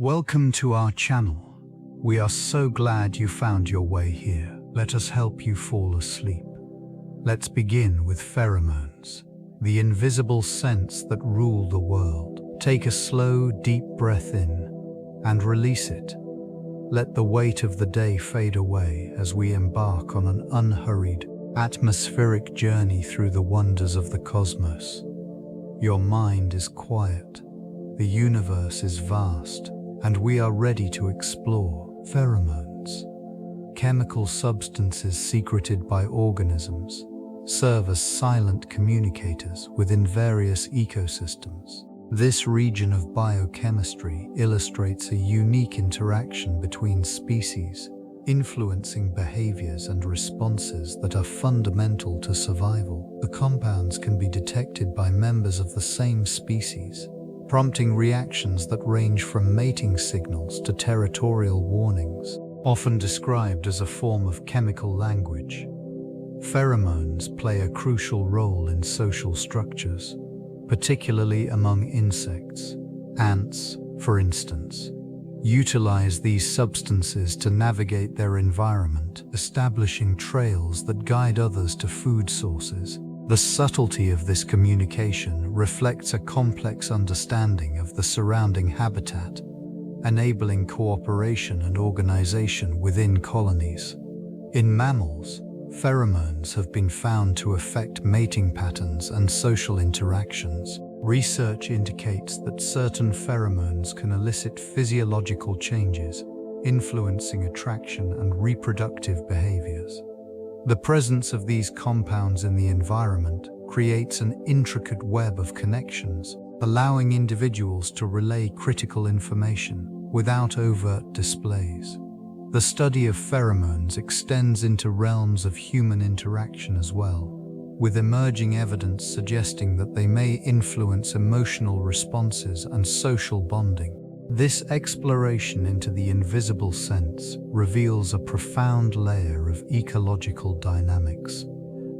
Welcome to our channel. We are so glad you found your way here. Let us help you fall asleep. Let's begin with pheromones, the invisible scents that rule the world. Take a slow, deep breath in and release it. Let the weight of the day fade away as we embark on an unhurried, atmospheric journey through the wonders of the cosmos. Your mind is quiet, the universe is vast, and we are ready to explore. Pheromones, chemical substances secreted by organisms, serve as silent communicators within various ecosystems. This region of biochemistry illustrates a unique interaction between species, influencing behaviors and responses that are fundamental to survival. The compounds can be detected by members of the same species, prompting reactions that range from mating signals to territorial warnings, often described as a form of chemical language. Pheromones play a crucial role in social structures, particularly among insects. Ants, for instance, utilize these substances to navigate their environment, establishing trails that guide others to food sources. The subtlety of this communication reflects a complex understanding of the surrounding habitat, enabling cooperation and organization within colonies. In mammals, pheromones have been found to affect mating patterns and social interactions. Research indicates that certain pheromones can elicit physiological changes, influencing attraction and reproductive behaviors. The presence of these compounds in the environment creates an intricate web of connections, allowing individuals to relay critical information without overt displays. The study of pheromones extends into realms of human interaction as well, with emerging evidence suggesting that they may influence emotional responses and social bonding. This exploration into the invisible sense reveals a profound layer of ecological dynamics,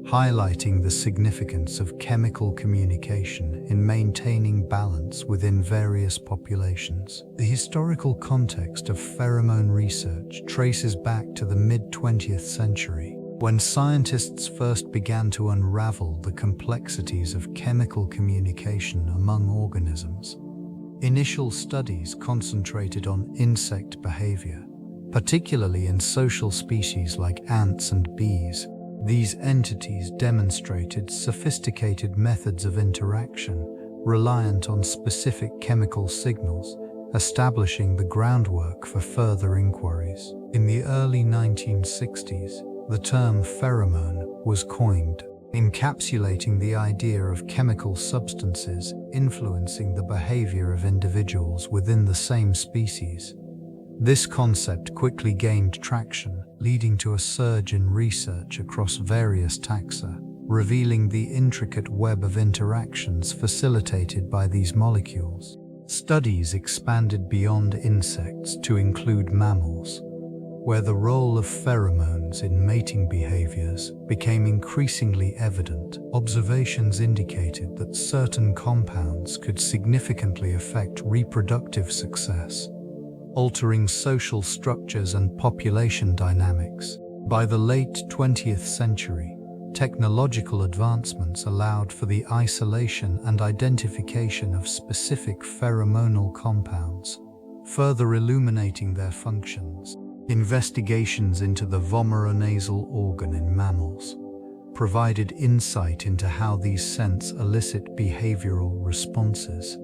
highlighting the significance of chemical communication in maintaining balance within various populations. The historical context of pheromone research traces back to the mid-20th century, when scientists first began to unravel the complexities of chemical communication among organisms. Initial studies concentrated on insect behavior, particularly in social species like ants and bees. These entities demonstrated sophisticated methods of interaction reliant on specific chemical signals, establishing the groundwork for further inquiries. In the early 1960s, the term pheromone was coined, encapsulating the idea of chemical substances influencing the behavior of individuals within the same species. This concept quickly gained traction, leading to a surge in research across various taxa, revealing the intricate web of interactions facilitated by these molecules. Studies expanded beyond insects to include mammals, where the role of pheromones in mating behaviors became increasingly evident. Observations indicated that certain compounds could significantly affect reproductive success, altering social structures and population dynamics. By the late 20th century, technological advancements allowed for the isolation and identification of specific pheromonal compounds, further illuminating their functions. Investigations into the vomeronasal organ in mammals provided insight into how these scents elicit behavioral responses,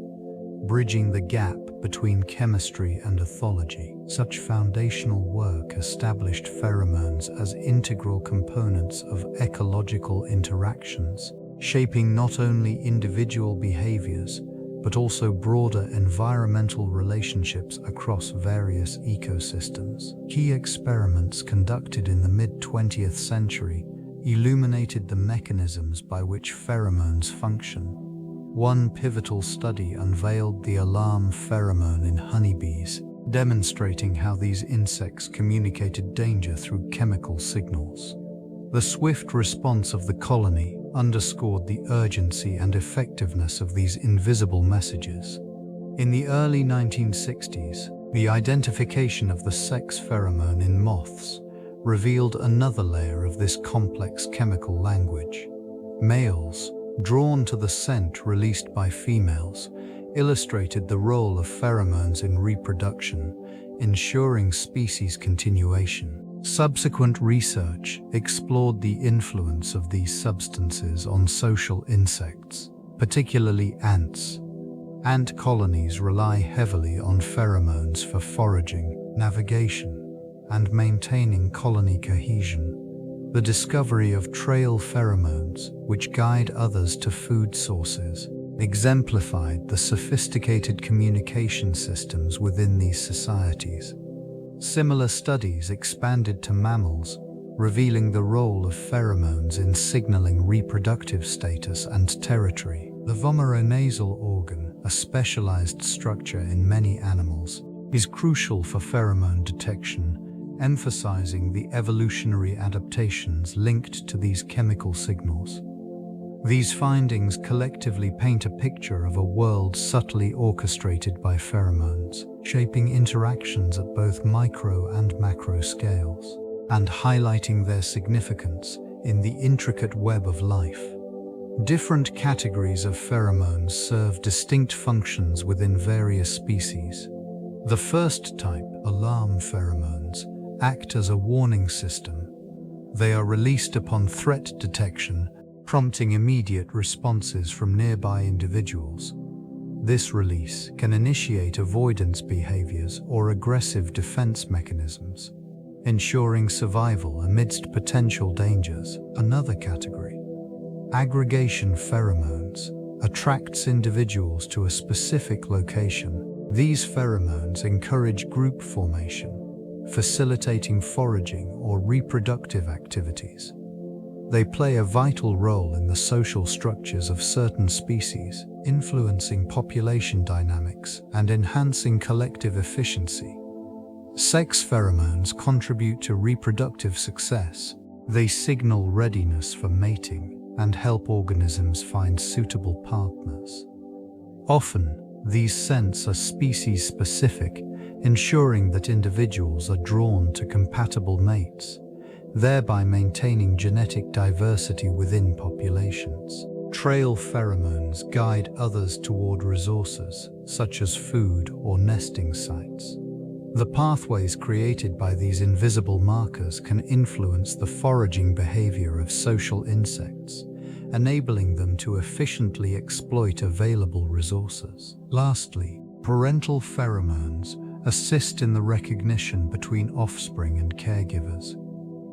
bridging the gap between chemistry and ethology. Such foundational work established pheromones as integral components of ecological interactions, shaping not only individual behaviors but also broader environmental relationships across various ecosystems. Key experiments conducted in the mid-20th century illuminated the mechanisms by which pheromones function. One pivotal study unveiled the alarm pheromone in honeybees, demonstrating how these insects communicated danger through chemical signals. The swift response of the colony underscored the urgency and effectiveness of these invisible messages. In the early 1960s, The identification of the sex pheromone in moths revealed another layer of this complex chemical language. Males, drawn to the scent released by females, illustrated the role of pheromones in reproduction, ensuring species continuation. Subsequent research explored the influence of these substances on social insects, particularly ants. Ant colonies rely heavily on pheromones for foraging, navigation, and maintaining colony cohesion. The discovery of trail pheromones, which guide others to food sources, exemplified the sophisticated communication systems within these societies. Similar studies expanded to mammals, revealing the role of pheromones in signaling reproductive status and territory. The vomeronasal organ, a specialized structure in many animals, is crucial for pheromone detection, emphasizing the evolutionary adaptations linked to these chemical signals. These findings collectively paint a picture of a world subtly orchestrated by pheromones, shaping interactions at both micro and macro scales, and highlighting their significance in the intricate web of life. Different categories of pheromones serve distinct functions within various species. The first type, alarm pheromones, act as a warning system. They are released upon threat detection, prompting immediate responses from nearby individuals. This release can initiate avoidance behaviors or aggressive defense mechanisms, ensuring survival amidst potential dangers. Another category, aggregation pheromones, attracts individuals to a specific location. These pheromones encourage group formation, facilitating foraging or reproductive activities. They play a vital role in the social structures of certain species, influencing population dynamics and enhancing collective efficiency. Sex pheromones contribute to reproductive success. They signal readiness for mating and help organisms find suitable partners. Often, these scents are species-specific, ensuring that individuals are drawn to compatible mates, thereby maintaining genetic diversity within populations. Trail pheromones guide others toward resources, such as food or nesting sites. The pathways created by these invisible markers can influence the foraging behavior of social insects, enabling them to efficiently exploit available resources. Lastly, parental pheromones assist in the recognition between offspring and caregivers.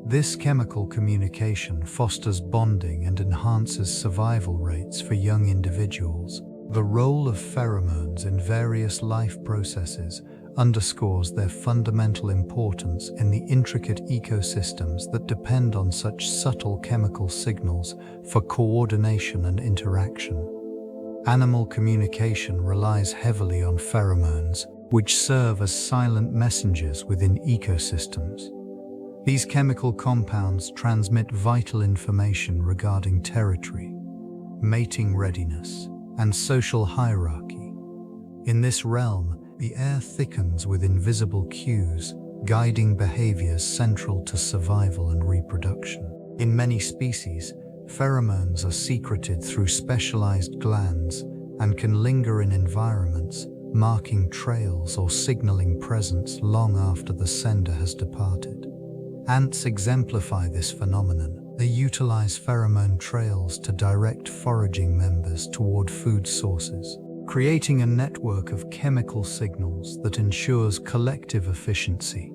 This chemical communication fosters bonding and enhances survival rates for young individuals. The role of pheromones in various life processes underscores their fundamental importance in the intricate ecosystems that depend on such subtle chemical signals for coordination and interaction. Animal communication relies heavily on pheromones, which serve as silent messengers within ecosystems. These chemical compounds transmit vital information regarding territory, mating readiness, and social hierarchy. In this realm, the air thickens with invisible cues, guiding behaviors central to survival and reproduction. In many species, pheromones are secreted through specialized glands and can linger in environments, marking trails or signaling presence long after the sender has departed. Ants exemplify this phenomenon. They utilize pheromone trails to direct foraging members toward food sources, creating a network of chemical signals that ensures collective efficiency.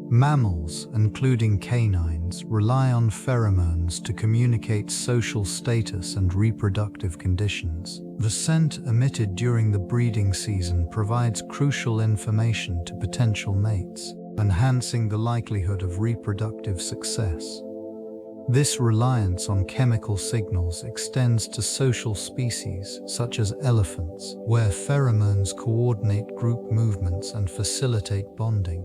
Mammals, including canines, rely on pheromones to communicate social status and reproductive conditions. The scent emitted during the breeding season provides crucial information to potential mates, enhancing the likelihood of reproductive success. This reliance on chemical signals extends to social species such as elephants, where pheromones coordinate group movements and facilitate bonding.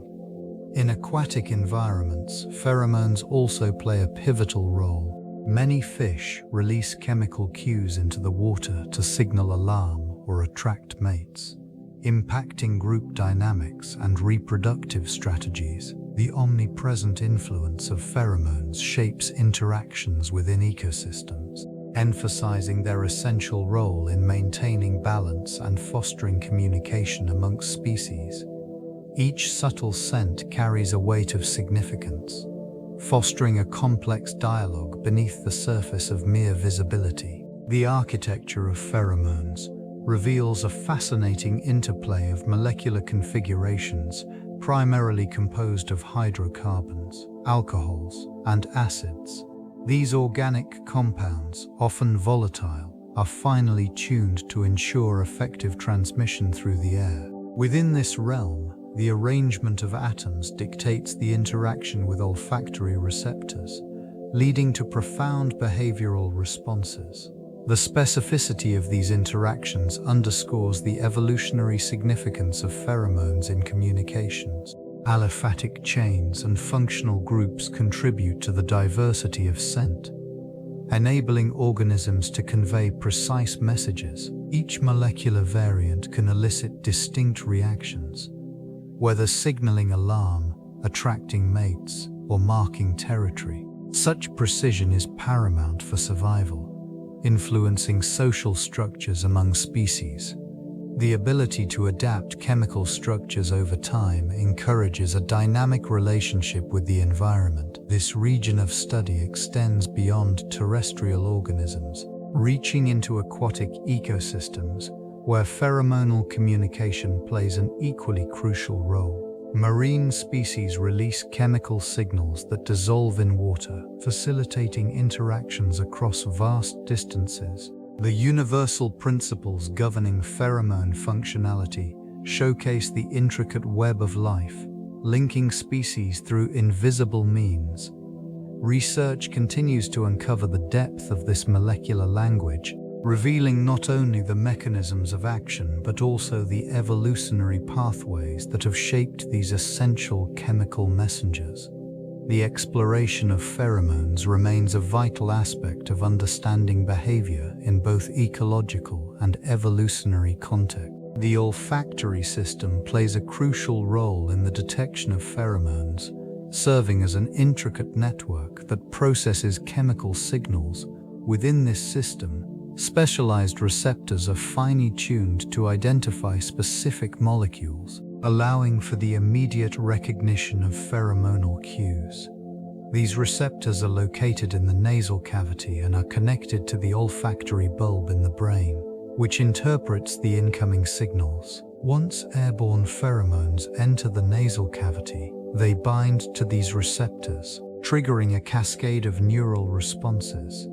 In aquatic environments, pheromones also play a pivotal role. Many fish release chemical cues into the water to signal alarm or attract mates. impacting group dynamics and reproductive strategies. The omnipresent influence of pheromones shapes interactions within ecosystems, emphasizing their essential role in maintaining balance and fostering communication amongst species. Each subtle scent carries a weight of significance, fostering a complex dialogue beneath the surface of mere visibility. The architecture of pheromones reveals a fascinating interplay of molecular configurations, primarily composed of hydrocarbons, alcohols, and acids. These organic compounds, often volatile, are finely tuned to ensure effective transmission through the air. Within this realm, the arrangement of atoms dictates the interaction with olfactory receptors, leading to profound behavioral responses. The specificity of these interactions underscores the evolutionary significance of pheromones in communications. Aliphatic chains and functional groups contribute to the diversity of scent, enabling organisms to convey precise messages. Each molecular variant can elicit distinct reactions, whether signaling alarm, attracting mates, or marking territory. Such precision is paramount for survival, influencing social structures among species. The ability to adapt chemical structures over time encourages a dynamic relationship with the environment. This region of study extends beyond terrestrial organisms, reaching into aquatic ecosystems, where pheromonal communication plays an equally crucial role. Marine species release chemical signals that dissolve in water, facilitating interactions across vast distances. The universal principles governing pheromone functionality showcase the intricate web of life, linking species through invisible means. Research continues to uncover the depth of this molecular language, revealing not only the mechanisms of action but also the evolutionary pathways that have shaped these essential chemical messengers. The exploration of pheromones remains a vital aspect of understanding behavior in both ecological and evolutionary contexts. The olfactory system plays a crucial role in the detection of pheromones, serving as an intricate network that processes chemical signals. Within this system, specialized receptors are finely tuned to identify specific molecules, allowing for the immediate recognition of pheromonal cues. These receptors are located in the nasal cavity and are connected to the olfactory bulb in the brain, which interprets the incoming signals. Once airborne pheromones enter the nasal cavity, they bind to these receptors, triggering a cascade of neural responses.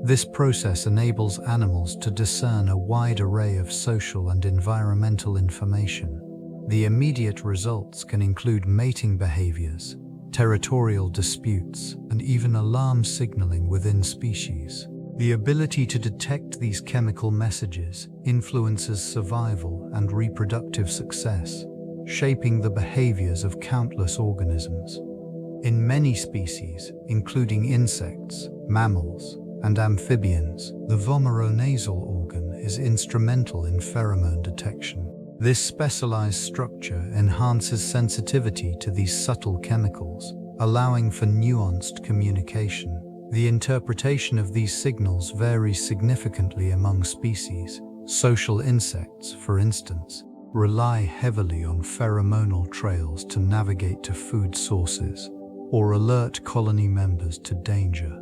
This process enables animals to discern a wide array of social and environmental information. The immediate results can include mating behaviors, territorial disputes, and even alarm signaling within species. The ability to detect these chemical messages influences survival and reproductive success, shaping the behaviors of countless organisms. In many species, including insects, mammals, and amphibians, the vomeronasal organ is instrumental in pheromone detection. This specialized structure enhances sensitivity to these subtle chemicals, allowing for nuanced communication. The interpretation of these signals varies significantly among species. Social insects, for instance, rely heavily on pheromonal trails to navigate to food sources or alert colony members to danger.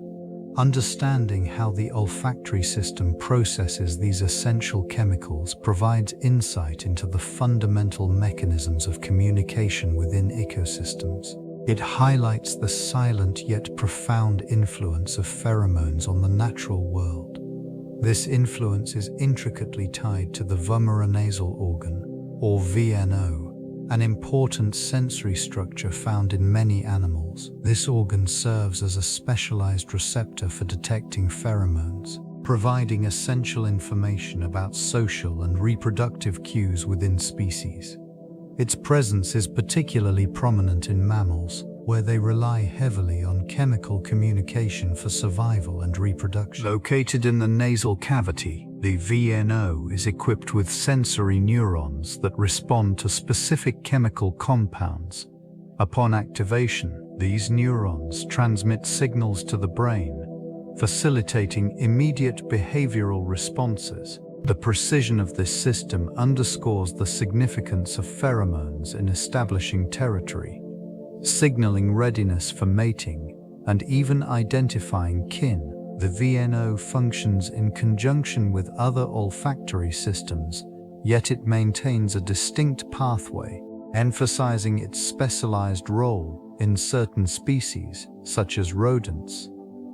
Understanding how the olfactory system processes these essential chemicals provides insight into the fundamental mechanisms of communication within ecosystems. It highlights the silent yet profound influence of pheromones on the natural world. This influence is intricately tied to the vomeronasal organ, or VNO, an important sensory structure found in many animals. This organ serves as a specialized receptor for detecting pheromones, providing essential information about social and reproductive cues within species. Its presence is particularly prominent in mammals, where they rely heavily on chemical communication for survival and reproduction. Located in the nasal cavity, the VNO is equipped with sensory neurons that respond to specific chemical compounds. Upon activation, these neurons transmit signals to the brain, facilitating immediate behavioral responses. The precision of this system underscores the significance of pheromones in establishing territory, signaling readiness for mating, and even identifying kin. The VNO functions in conjunction with other olfactory systems, yet it maintains a distinct pathway, emphasizing its specialized role in certain species, such as rodents.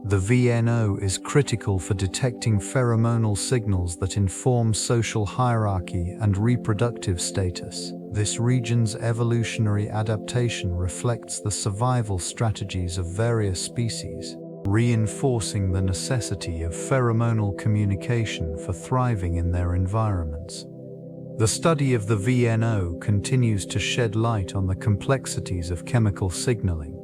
The VNO is critical for detecting pheromonal signals that inform social hierarchy and reproductive status. This region's evolutionary adaptation reflects the survival strategies of various species, reinforcing the necessity of pheromonal communication for thriving in their environments. The study of the VNO continues to shed light on the complexities of chemical signaling.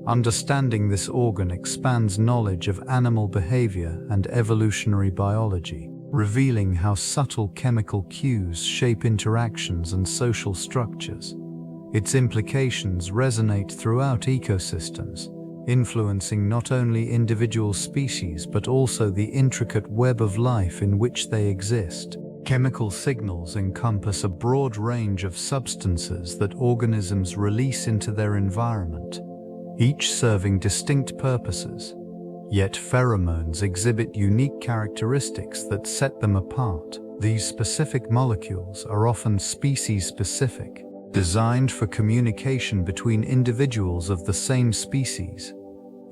Understanding this organ expands knowledge of animal behavior and evolutionary biology, revealing how subtle chemical cues shape interactions and social structures. Its implications resonate throughout ecosystems, influencing not only individual species but also the intricate web of life in which they exist. Chemical signals encompass a broad range of substances that organisms release into their environment, each serving distinct purposes. Yet pheromones exhibit unique characteristics that set them apart. These specific molecules are often species-specific, designed for communication between individuals of the same species.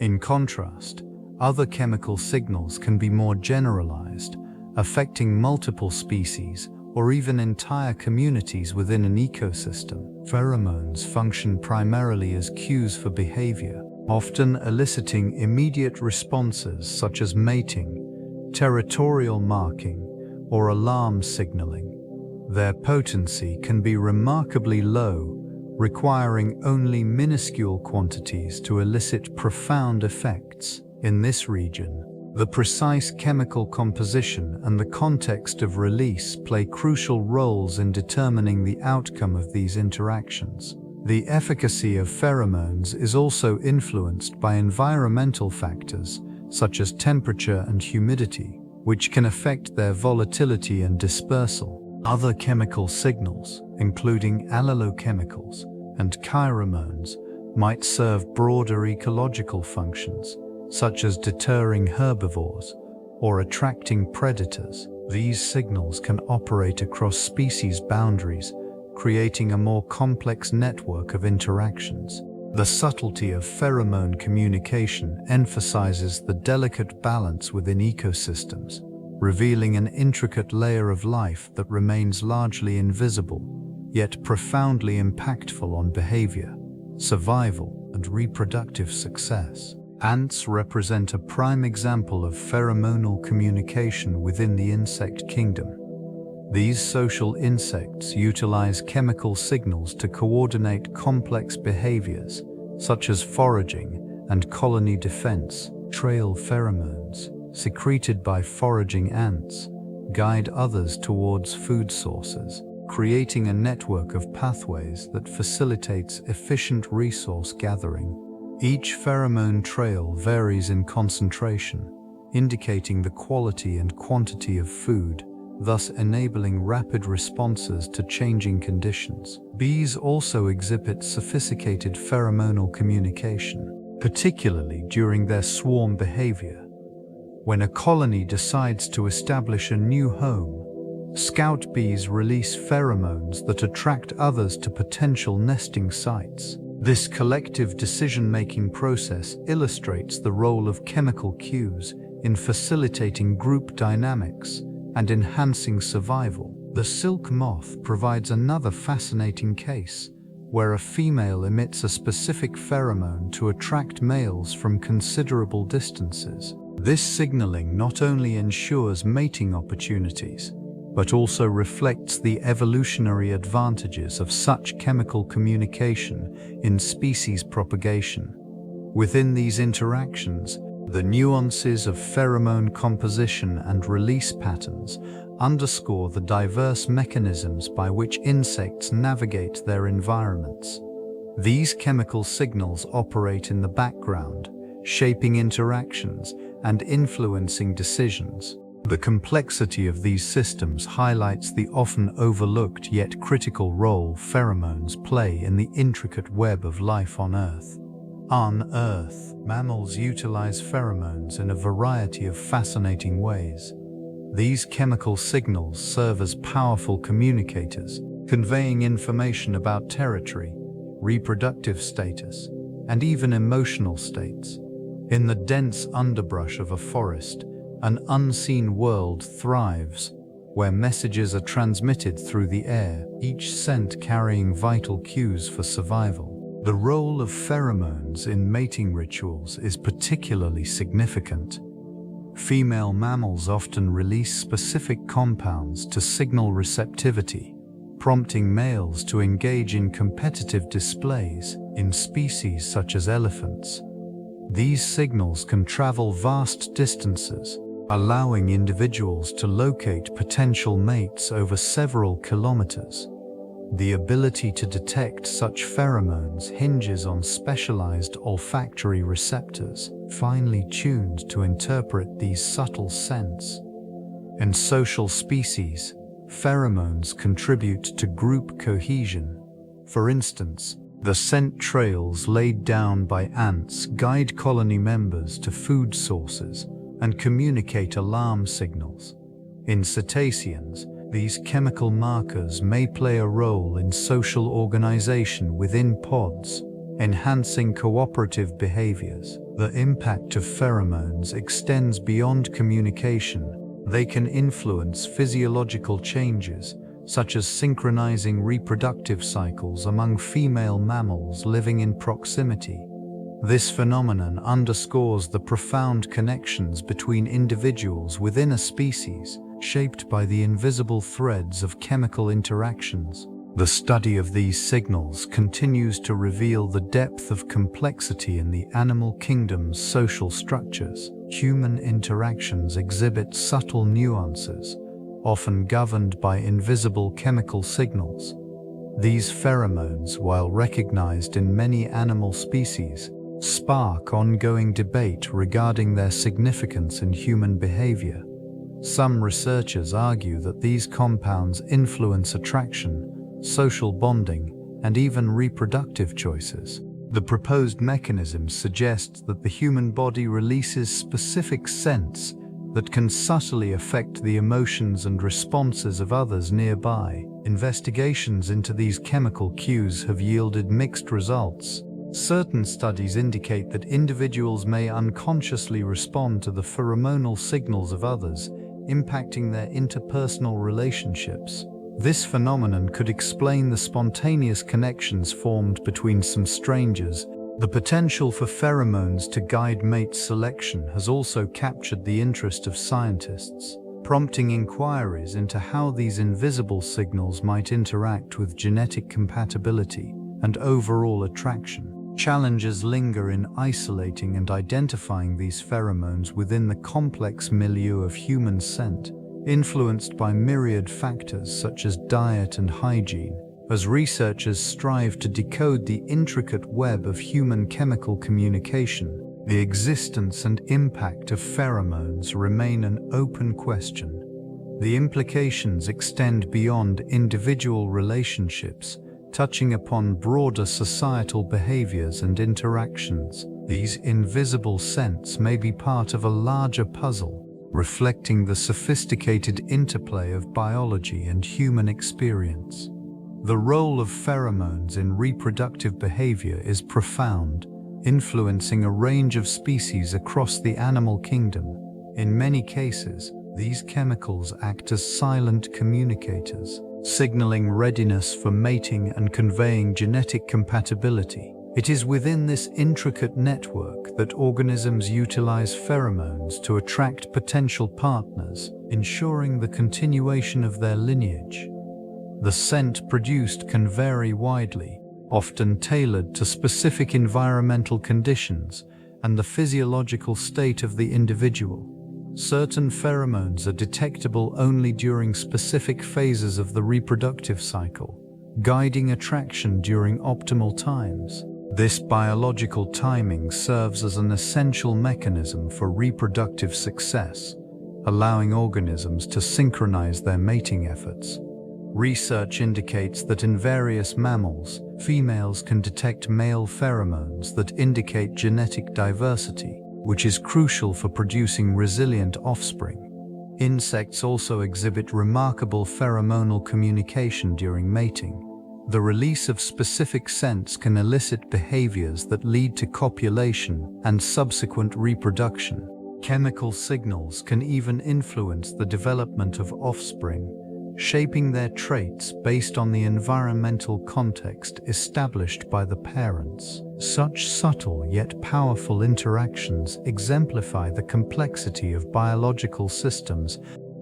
In contrast, other chemical signals can be more generalized, affecting multiple species or even entire communities within an ecosystem. Pheromones function primarily as cues for behavior, often eliciting immediate responses such as mating, territorial marking, or alarm signaling. Their potency can be remarkably low, requiring only minuscule quantities to elicit profound effects. In this region, the precise chemical composition and the context of release play crucial roles in determining the outcome of these interactions. The efficacy of pheromones is also influenced by environmental factors such as temperature and humidity, which can affect their volatility and dispersal. Other chemical signals, including allelochemicals and pheromones, might serve broader ecological functions, such as deterring herbivores or attracting predators. These signals can operate across species boundaries, creating a more complex network of interactions. The subtlety of pheromone communication emphasizes the delicate balance within ecosystems, revealing an intricate layer of life that remains largely invisible, yet profoundly impactful on behavior, survival, and reproductive success. Ants represent a prime example of pheromonal communication within the insect kingdom. These social insects utilize chemical signals to coordinate complex behaviors, such as foraging and colony defense. Trail pheromones, secreted by foraging ants, guide others towards food sources, creating a network of pathways that facilitates efficient resource gathering. Each pheromone trail varies in concentration, indicating the quality and quantity of food, thus enabling rapid responses to changing conditions. Bees also exhibit sophisticated pheromonal communication, particularly during their swarm behavior. When a colony decides to establish a new home, scout bees release pheromones that attract others to potential nesting sites. This collective decision-making process illustrates the role of chemical cues in facilitating group dynamics and enhancing survival. The silk moth provides another fascinating case, where a female emits a specific pheromone to attract males from considerable distances. This signaling not only ensures mating opportunities, but also reflects the evolutionary advantages of such chemical communication in species propagation. Within these interactions, the nuances of pheromone composition and release patterns underscore the diverse mechanisms by which insects navigate their environments. These chemical signals operate in the background, shaping interactions and influencing decisions. The complexity of these systems highlights the often overlooked yet critical role pheromones play in the intricate web of life on Earth. On Earth, mammals utilize pheromones in a variety of fascinating ways. These chemical signals serve as powerful communicators, conveying information about territory, reproductive status, and even emotional states. In the dense underbrush of a forest, an unseen world thrives, where messages are transmitted through the air, each scent carrying vital cues for survival. The role of pheromones in mating rituals is particularly significant. Female mammals often release specific compounds to signal receptivity, prompting males to engage in competitive displays. In species such as elephants, these signals can travel vast distances, allowing individuals to locate potential mates over several kilometers. The ability to detect such pheromones hinges on specialized olfactory receptors, finely tuned to interpret these subtle scents. In social species, pheromones contribute to group cohesion. For instance, the scent trails laid down by ants guide colony members to food sources and communicate alarm signals. In cetaceans, these chemical markers may play a role in social organization within pods, enhancing cooperative behaviors. The impact of pheromones extends beyond communication. They can influence physiological changes, such as synchronizing reproductive cycles among female mammals living in proximity. This phenomenon underscores the profound connections between individuals within a species, shaped by the invisible threads of chemical interactions. The study of these signals continues to reveal the depth of complexity in the animal kingdom's social structures. Human interactions exhibit subtle nuances, often governed by invisible chemical signals. These pheromones, while recognized in many animal species, spark ongoing debate regarding their significance in human behavior. Some researchers argue that these compounds influence attraction, social bonding, and even reproductive choices. The proposed mechanism suggests that the human body releases specific scents that can subtly affect the emotions and responses of others nearby. Investigations into these chemical cues have yielded mixed results. Certain studies indicate that individuals may unconsciously respond to the pheromonal signals of others, impacting their interpersonal relationships. This phenomenon could explain the spontaneous connections formed between some strangers. The potential for pheromones to guide mate selection has also captured the interest of scientists, prompting inquiries into how these invisible signals might interact with genetic compatibility and overall attraction. Challenges linger in isolating and identifying these pheromones within the complex milieu of human scent, influenced by myriad factors such as diet and hygiene. As researchers strive to decode the intricate web of human chemical communication, the existence and impact of pheromones remain an open question. The implications extend beyond individual relationships, touching upon broader societal behaviors and interactions. These invisible scents may be part of a larger puzzle, reflecting the sophisticated interplay of biology and human experience. The role of pheromones in reproductive behavior is profound, influencing a range of species across the animal kingdom. In many cases, these chemicals act as silent communicators, signaling readiness for mating and conveying genetic compatibility. It is within this intricate network that organisms utilize pheromones to attract potential partners, ensuring the continuation of their lineage. The scent produced can vary widely, often tailored to specific environmental conditions and the physiological state of the individual. Certain pheromones are detectable only during specific phases of the reproductive cycle, guiding attraction during optimal times. This biological timing serves as an essential mechanism for reproductive success, allowing organisms to synchronize their mating efforts. Research indicates that in various mammals, females can detect male pheromones that indicate genetic diversity, which is crucial for producing resilient offspring. Insects also exhibit remarkable pheromonal communication during mating. The release of specific scents can elicit behaviors that lead to copulation and subsequent reproduction. Chemical signals can even influence the development of offspring, shaping their traits based on the environmental context established by the parents. Such subtle yet powerful interactions exemplify the complexity of biological systems.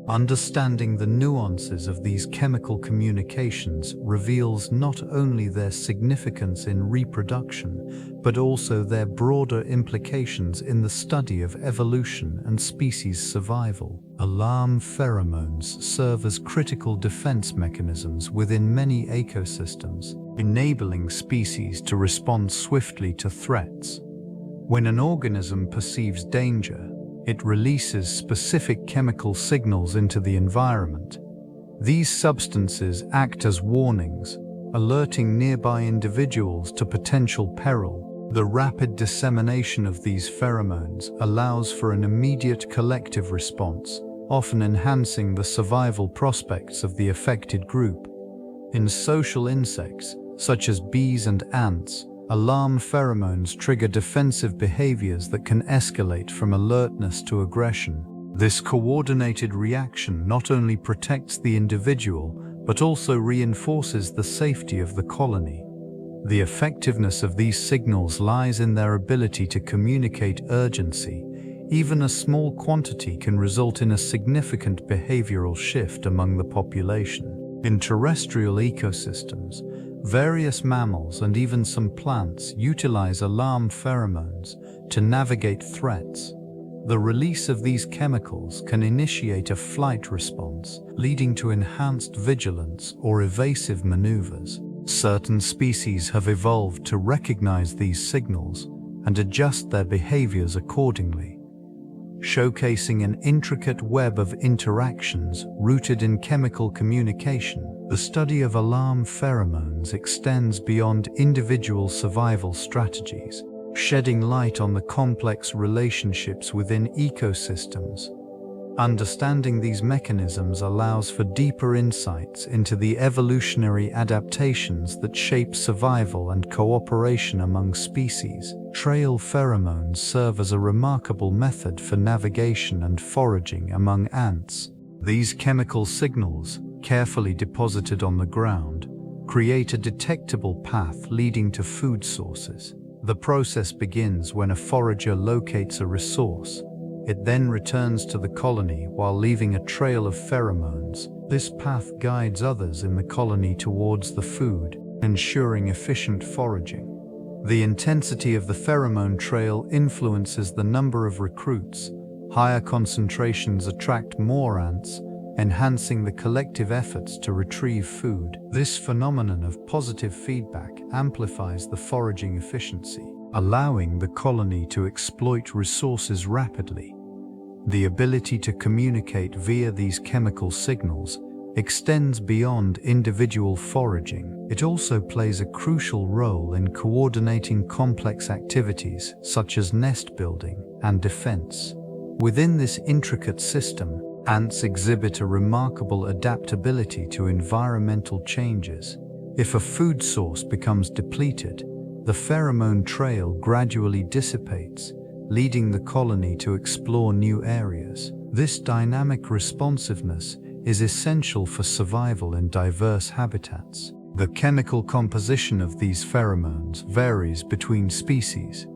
Understanding the nuances of these chemical communications reveals not only their significance in reproduction, but also their broader implications in the study of evolution and species survival. Alarm pheromones serve as critical defense mechanisms within many ecosystems, enabling species to respond swiftly to threats. When an organism perceives danger, it releases specific chemical signals into the environment. These substances act as warnings, alerting nearby individuals to potential peril. The rapid dissemination of these pheromones allows for an immediate collective response, often enhancing the survival prospects of the affected group. In social insects, such as bees and ants, alarm pheromones trigger defensive behaviors that can escalate from alertness to aggression. This coordinated reaction not only protects the individual, but also reinforces the safety of the colony. The effectiveness of these signals lies in their ability to communicate urgency. Even a small quantity can result in a significant behavioral shift among the population. In terrestrial ecosystems, various mammals and even some plants utilize alarm pheromones to navigate threats. The release of these chemicals can initiate a flight response, leading to enhanced vigilance or evasive maneuvers. Certain species have evolved to recognize these signals and adjust their behaviors accordingly, showcasing an intricate web of interactions rooted in chemical communication. The study of alarm pheromones extends beyond individual survival strategies, shedding light on the complex relationships within ecosystems. Understanding these mechanisms allows for deeper insights into the evolutionary adaptations that shape survival and cooperation among species. Trail pheromones serve as a remarkable method for navigation and foraging among ants. These chemical signals, carefully deposited on the ground, create a detectable path leading to food sources. The process begins when a forager locates a resource. It then returns to the colony while leaving a trail of pheromones. This path guides others in the colony towards the food, ensuring efficient foraging. The intensity of the pheromone trail influences the number of recruits. Higher concentrations attract more ants, enhancing the collective efforts to retrieve food. This phenomenon of positive feedback amplifies the foraging efficiency, allowing the colony to exploit resources rapidly. The ability to communicate via these chemical signals extends beyond individual foraging. It also plays a crucial role in coordinating complex activities such as nest building and defense. Within this intricate system, ants exhibit a remarkable adaptability to environmental changes. If a food source becomes depleted, the pheromone trail gradually dissipates, leading the colony to explore new areas. This dynamic responsiveness is essential for survival in diverse habitats. The chemical composition of these pheromones varies between species,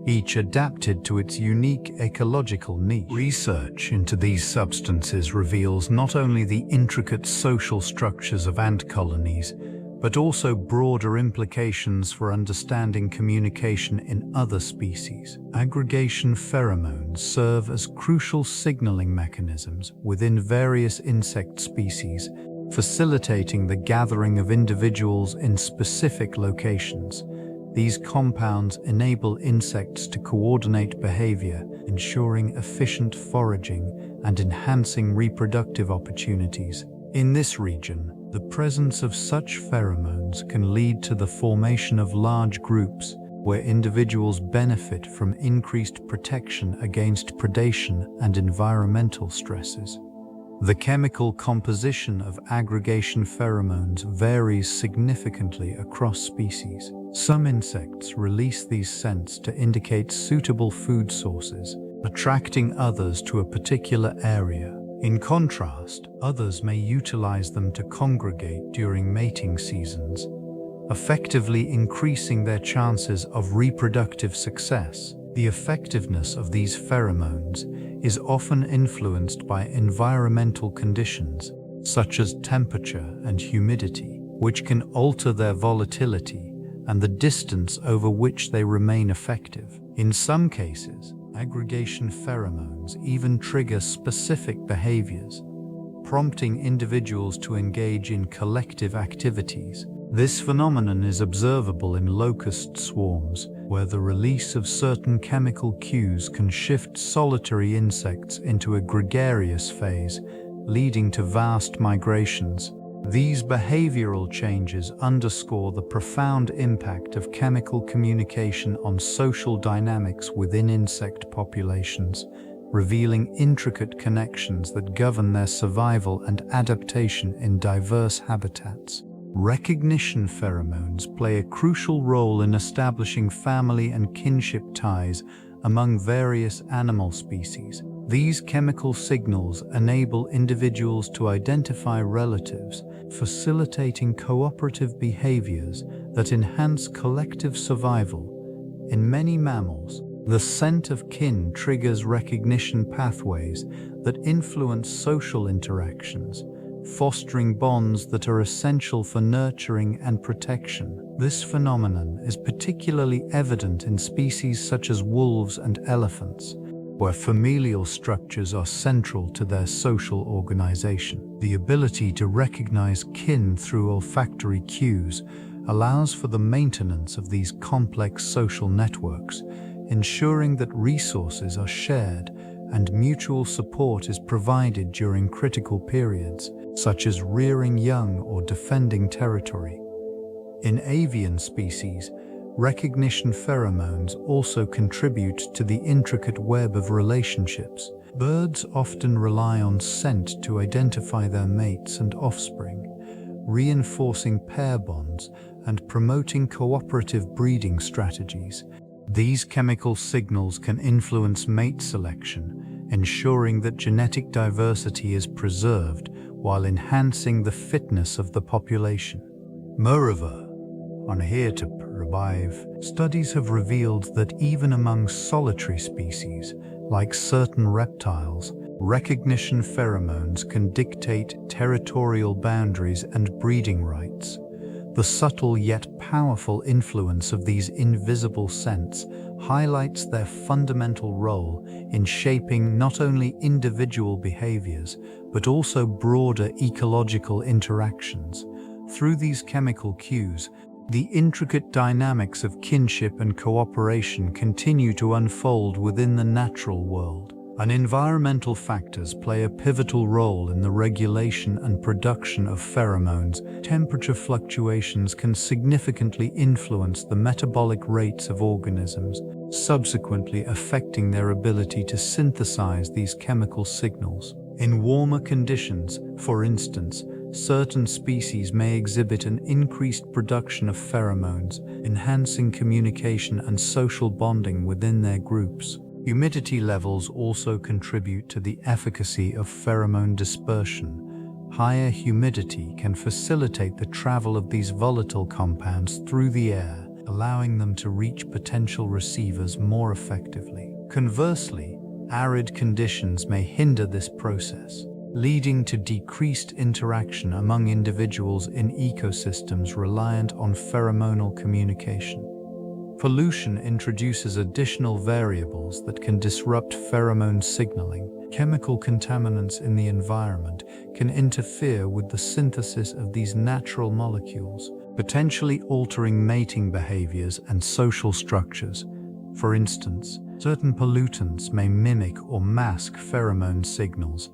each adapted to its unique ecological niche. Research into these substances reveals not only the intricate social structures of ant colonies, but also broader implications for understanding communication in other species. Aggregation pheromones serve as crucial signaling mechanisms within various insect species, facilitating the gathering of individuals in specific locations. These compounds enable insects to coordinate behavior, ensuring efficient foraging and enhancing reproductive opportunities. In this region, the presence of such pheromones can lead to the formation of large groups where individuals benefit from increased protection against predation and environmental stresses. The chemical composition of aggregation pheromones varies significantly across species. Some insects release these scents to indicate suitable food sources, attracting others to a particular area. In contrast, others may utilize them to congregate during mating seasons, effectively increasing their chances of reproductive success. The effectiveness of these pheromones is often influenced by environmental conditions, such as temperature and humidity, which can alter their volatility and the distance over which they remain effective. In some cases, aggregation pheromones even trigger specific behaviors, prompting individuals to engage in collective activities. This phenomenon is observable in locust swarms, where the release of certain chemical cues can shift solitary insects into a gregarious phase, leading to vast migrations. These behavioral changes underscore the profound impact of chemical communication on social dynamics within insect populations, revealing intricate connections that govern their survival and adaptation in diverse habitats. Recognition pheromones play a crucial role in establishing family and kinship ties among various animal species. These chemical signals enable individuals to identify relatives, facilitating cooperative behaviors that enhance collective survival. In many mammals, the scent of kin triggers recognition pathways that influence social interactions, fostering bonds that are essential for nurturing and protection. This phenomenon is particularly evident in species such as wolves and elephants, where familial structures are central to their social organization. The ability to recognize kin through olfactory cues allows for the maintenance of these complex social networks, ensuring that resources are shared and mutual support is provided during critical periods, such as rearing young or defending territory. In avian species, recognition pheromones also contribute to the intricate web of relationships. Birds often rely on scent to identify their mates and offspring, reinforcing pair bonds and promoting cooperative breeding strategies. These chemical signals can influence mate selection, ensuring that genetic diversity is preserved while enhancing the fitness of the population. Moreover, on here to revive, studies have revealed that even among solitary species, like certain reptiles, recognition pheromones can dictate territorial boundaries and breeding rights. The subtle yet powerful influence of these invisible scents highlights their fundamental role in shaping not only individual behaviors, but also broader ecological interactions. Through these chemical cues, the intricate dynamics of kinship and cooperation continue to unfold within the natural world. And environmental factors play a pivotal role in the regulation and production of pheromones. Temperature fluctuations can significantly influence the metabolic rates of organisms, subsequently affecting their ability to synthesize these chemical signals. In warmer conditions, for instance, certain species may exhibit an increased production of pheromones, enhancing communication and social bonding within their groups. Humidity levels also contribute to the efficacy of pheromone dispersion, Higher humidity can facilitate the travel of these volatile compounds through the air, allowing them to reach potential receivers more effectively. Conversely, arid conditions may hinder this process, leading to decreased interaction among individuals in ecosystems reliant on pheromonal communication. Pollution introduces additional variables that can disrupt pheromone signaling. Chemical contaminants in the environment can interfere with the synthesis of these natural molecules, potentially altering mating behaviors and social structures. For instance, certain pollutants may mimic or mask pheromone signals,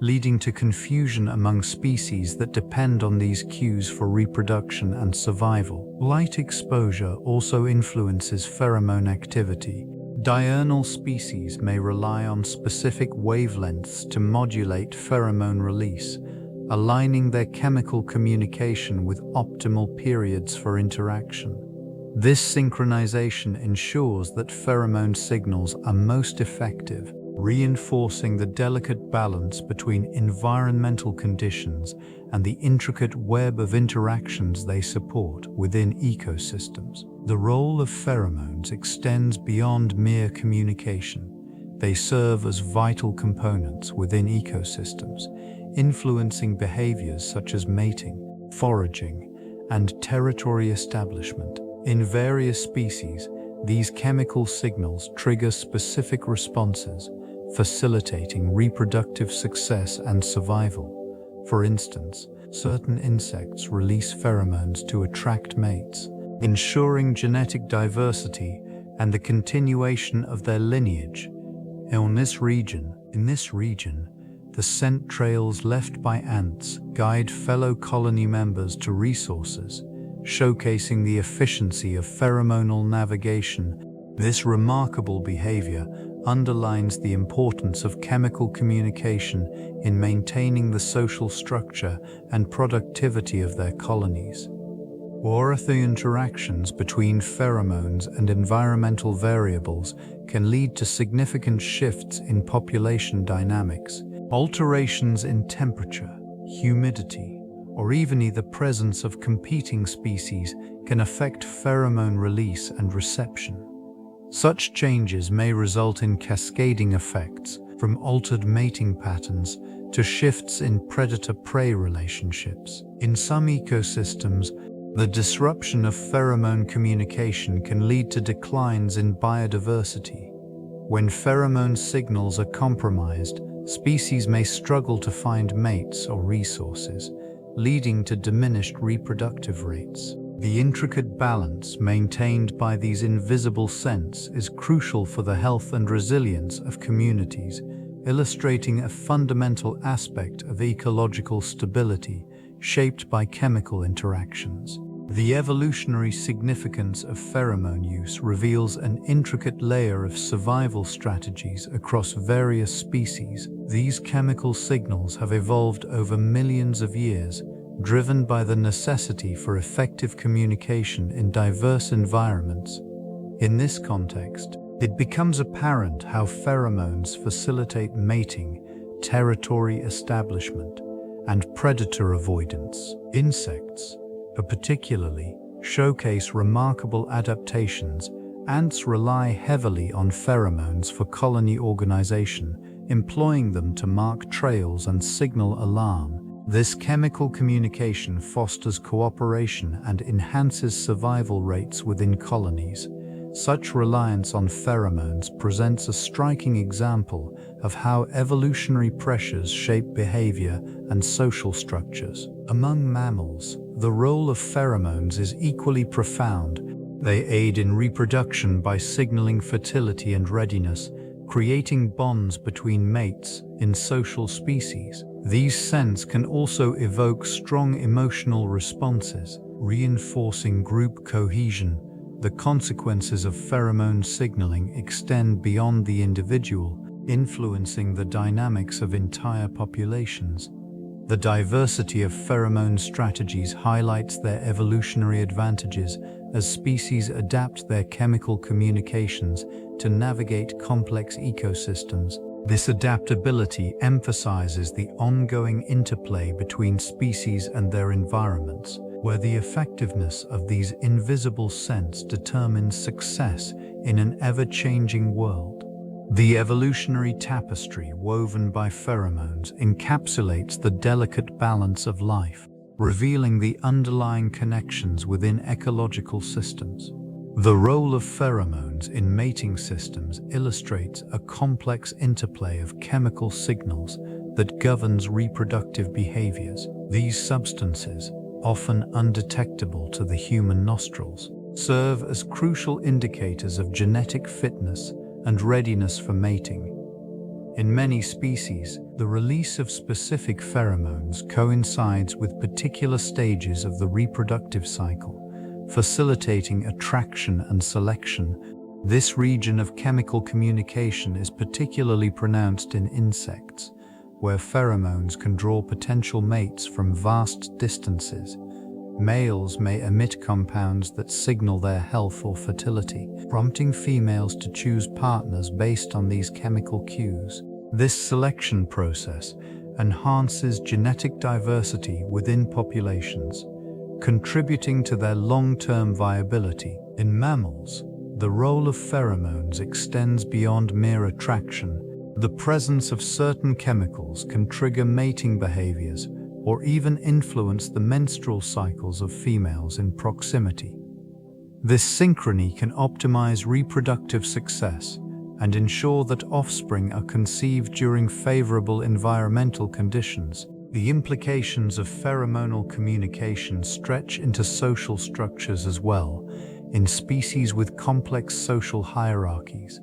leading to confusion among species that depend on these cues for reproduction and survival. Light exposure also influences pheromone activity. Diurnal species may rely on specific wavelengths to modulate pheromone release, aligning their chemical communication with optimal periods for interaction. This synchronization ensures that pheromone signals are most effective, reinforcing the delicate balance between environmental conditions and the intricate web of interactions they support within ecosystems. The role of pheromones extends beyond mere communication. They serve as vital components within ecosystems, influencing behaviors such as mating, foraging, and territory establishment. In various species, these chemical signals trigger specific responses, facilitating reproductive success and survival. For instance, certain insects release pheromones to attract mates, ensuring genetic diversity and the continuation of their lineage. In this region, the scent trails left by ants guide fellow colony members to resources, showcasing the efficiency of pheromonal navigation. This remarkable behavior underlines the importance of chemical communication in maintaining the social structure and productivity of their colonies. The interactions between pheromones and environmental variables can lead to significant shifts in population dynamics. Alterations in temperature, humidity, or even the presence of competing species can affect pheromone release and reception. Such changes may result in cascading effects, from altered mating patterns to shifts in predator-prey relationships. In some ecosystems, the disruption of pheromone communication can lead to declines in biodiversity. When pheromone signals are compromised, species may struggle to find mates or resources, leading to diminished reproductive rates. The intricate balance maintained by these invisible scents is crucial for the health and resilience of communities, illustrating a fundamental aspect of ecological stability shaped by chemical interactions. The evolutionary significance of pheromone use reveals an intricate layer of survival strategies across various species. These chemical signals have evolved over millions of years, driven by the necessity for effective communication in diverse environments. In this context, it becomes apparent how pheromones facilitate mating, territory establishment, and predator avoidance. Insects, particularly, showcase remarkable adaptations. Ants rely heavily on pheromones for colony organization, employing them to mark trails and signal alarm. This chemical communication fosters cooperation and enhances survival rates within colonies. Such reliance on pheromones presents a striking example of how evolutionary pressures shape behavior and social structures. Among mammals, the role of pheromones is equally profound. They aid in reproduction by signaling fertility and readiness, creating bonds between mates in social species. These scents can also evoke strong emotional responses, reinforcing group cohesion. The consequences of pheromone signaling extend beyond the individual, influencing the dynamics of entire populations. The diversity of pheromone strategies highlights their evolutionary advantages as species adapt their chemical communications to navigate complex ecosystems. This adaptability emphasizes the ongoing interplay between species and their environments, where the effectiveness of these invisible scents determines success in an ever-changing world. The evolutionary tapestry woven by pheromones encapsulates the delicate balance of life, revealing the underlying connections within ecological systems. The role of pheromones in mating systems illustrates a complex interplay of chemical signals that governs reproductive behaviors. These substances, often undetectable to the human nostrils, serve as crucial indicators of genetic fitness and readiness for mating. In many species, the release of specific pheromones coincides with particular stages of the reproductive cycle, facilitating attraction and selection. This region of chemical communication is particularly pronounced in insects, where pheromones can draw potential mates from vast distances. Males may emit compounds that signal their health or fertility, prompting females to choose partners based on these chemical cues. This selection process enhances genetic diversity within populations, contributing to their long-term viability. In mammals, the role of pheromones extends beyond mere attraction. The presence of certain chemicals can trigger mating behaviors or even influence the menstrual cycles of females in proximity. This synchrony can optimize reproductive success and ensure that offspring are conceived during favorable environmental conditions. The implications of pheromonal communication stretch into social structures as well. In species with complex social hierarchies,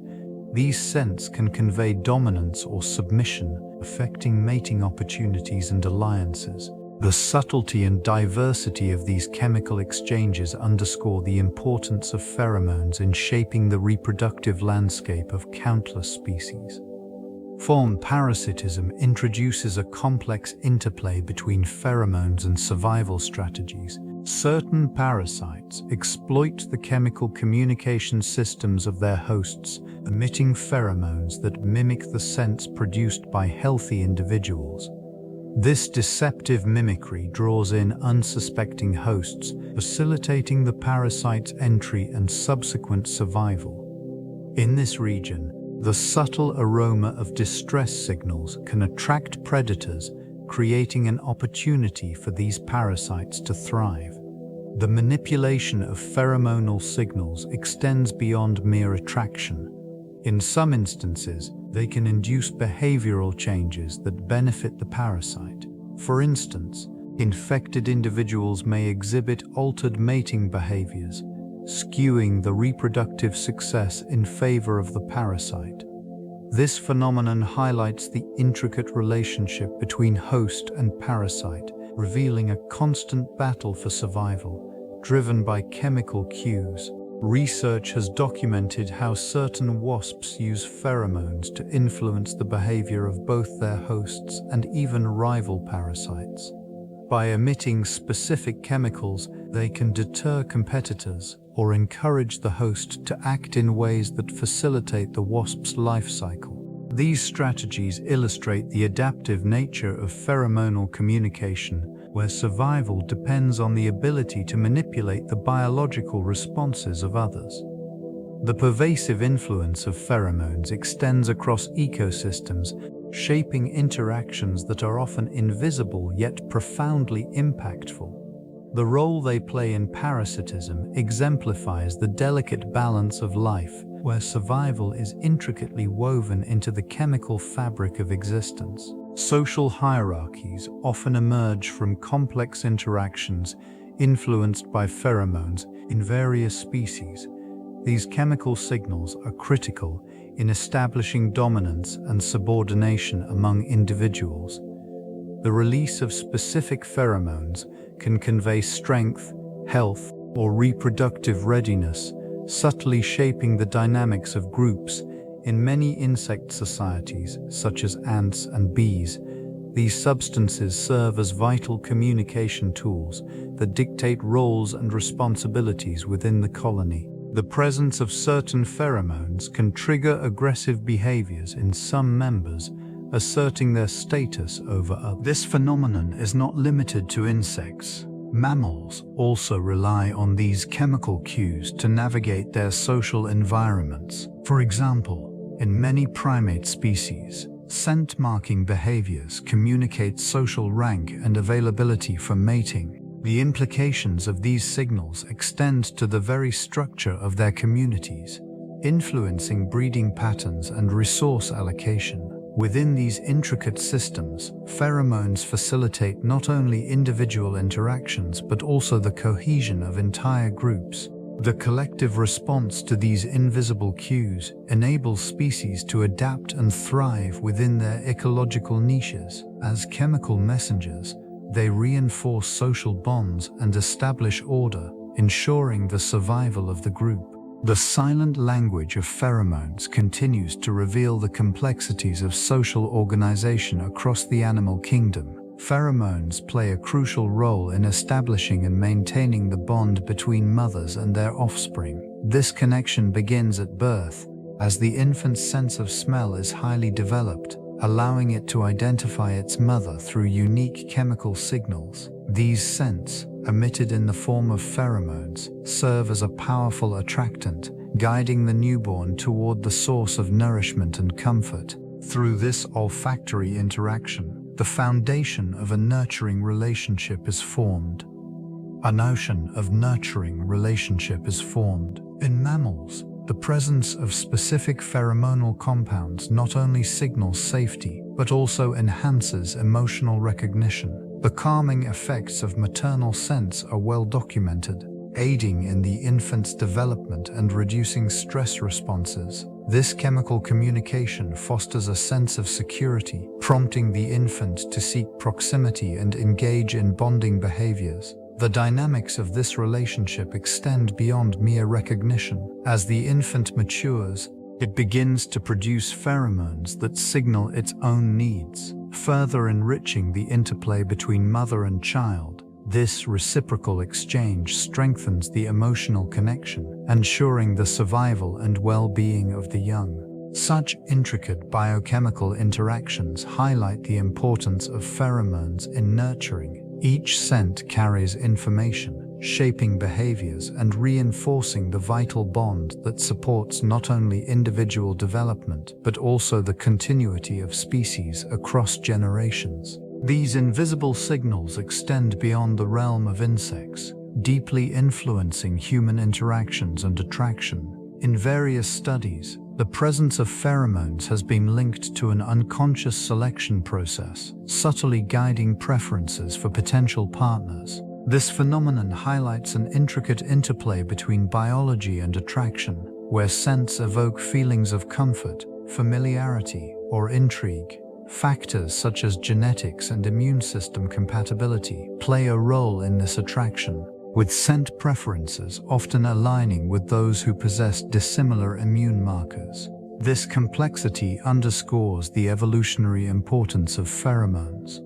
these scents can convey dominance or submission, affecting mating opportunities and alliances. The subtlety and diversity of these chemical exchanges underscore the importance of pheromones in shaping the reproductive landscape of countless species. Form parasitism introduces a complex interplay between pheromones and survival strategies. Certain parasites exploit the chemical communication systems of their hosts, emitting pheromones that mimic the scents produced by healthy individuals. This deceptive mimicry draws in unsuspecting hosts, facilitating the parasite's entry and subsequent survival. In this region, the subtle aroma of distress signals can attract predators, creating an opportunity for these parasites to thrive. The manipulation of pheromonal signals extends beyond mere attraction. In some instances, they can induce behavioral changes that benefit the parasite. For instance, infected individuals may exhibit altered mating behaviors, skewing the reproductive success in favor of the parasite. This phenomenon highlights the intricate relationship between host and parasite, revealing a constant battle for survival, driven by chemical cues. Research has documented how certain wasps use pheromones to influence the behavior of both their hosts and even rival parasites. By emitting specific chemicals, they can deter competitors or encourage the host to act in ways that facilitate the wasp's life cycle. These strategies illustrate the adaptive nature of pheromonal communication, where survival depends on the ability to manipulate the biological responses of others. The pervasive influence of pheromones extends across ecosystems, shaping interactions that are often invisible yet profoundly impactful. The role they play in parasitism exemplifies the delicate balance of life, where survival is intricately woven into the chemical fabric of existence. Social hierarchies often emerge from complex interactions influenced by pheromones in various species. These chemical signals are critical in establishing dominance and subordination among individuals. The release of specific pheromones can convey strength, health, or reproductive readiness, subtly shaping the dynamics of groups. In many insect societies, such as ants and bees, these substances serve as vital communication tools that dictate roles and responsibilities within the colony. The presence of certain pheromones can trigger aggressive behaviors in some members, asserting their status over others. This phenomenon is not limited to insects. Mammals also rely on these chemical cues to navigate their social environments. For example, in many primate species, scent-marking behaviors communicate social rank and availability for mating. The implications of these signals extend to the very structure of their communities, influencing breeding patterns and resource allocation. Within these intricate systems, pheromones facilitate not only individual interactions but also the cohesion of entire groups. The collective response to these invisible cues enables species to adapt and thrive within their ecological niches. As chemical messengers, they reinforce social bonds and establish order, ensuring the survival of the group. The silent language of pheromones continues to reveal the complexities of social organization across the animal kingdom. Pheromones play a crucial role in establishing and maintaining the bond between mothers and their offspring. This connection begins at birth, as the infant's sense of smell is highly developed, allowing it to identify its mother through unique chemical signals. These scents, emitted in the form of pheromones, serve as a powerful attractant, guiding the newborn toward the source of nourishment and comfort. Through this olfactory interaction, the foundation of a nurturing relationship is formed. A notion of nurturing relationship is formed. In mammals, the presence of specific pheromonal compounds not only signals safety, but also enhances emotional recognition. The calming effects of maternal scents are well documented, aiding in the infant's development and reducing stress responses. This chemical communication fosters a sense of security, prompting the infant to seek proximity and engage in bonding behaviors. The dynamics of this relationship extend beyond mere recognition. As the infant matures, it begins to produce pheromones that signal its own needs, further enriching the interplay between mother and child. This reciprocal exchange strengthens the emotional connection, ensuring the survival and well-being of the young. Such intricate biochemical interactions highlight the importance of pheromones in nurturing. Each scent carries information, shaping behaviors and reinforcing the vital bond that supports not only individual development but also the continuity of species across generations. These invisible signals extend beyond the realm of insects, deeply influencing human interactions and attraction. In various studies, the presence of pheromones has been linked to an unconscious selection process, subtly guiding preferences for potential partners. This phenomenon highlights an intricate interplay between biology and attraction, where scents evoke feelings of comfort, familiarity, or intrigue. Factors such as genetics and immune system compatibility play a role in this attraction, with scent preferences often aligning with those who possess dissimilar immune markers. This complexity underscores the evolutionary importance of pheromones,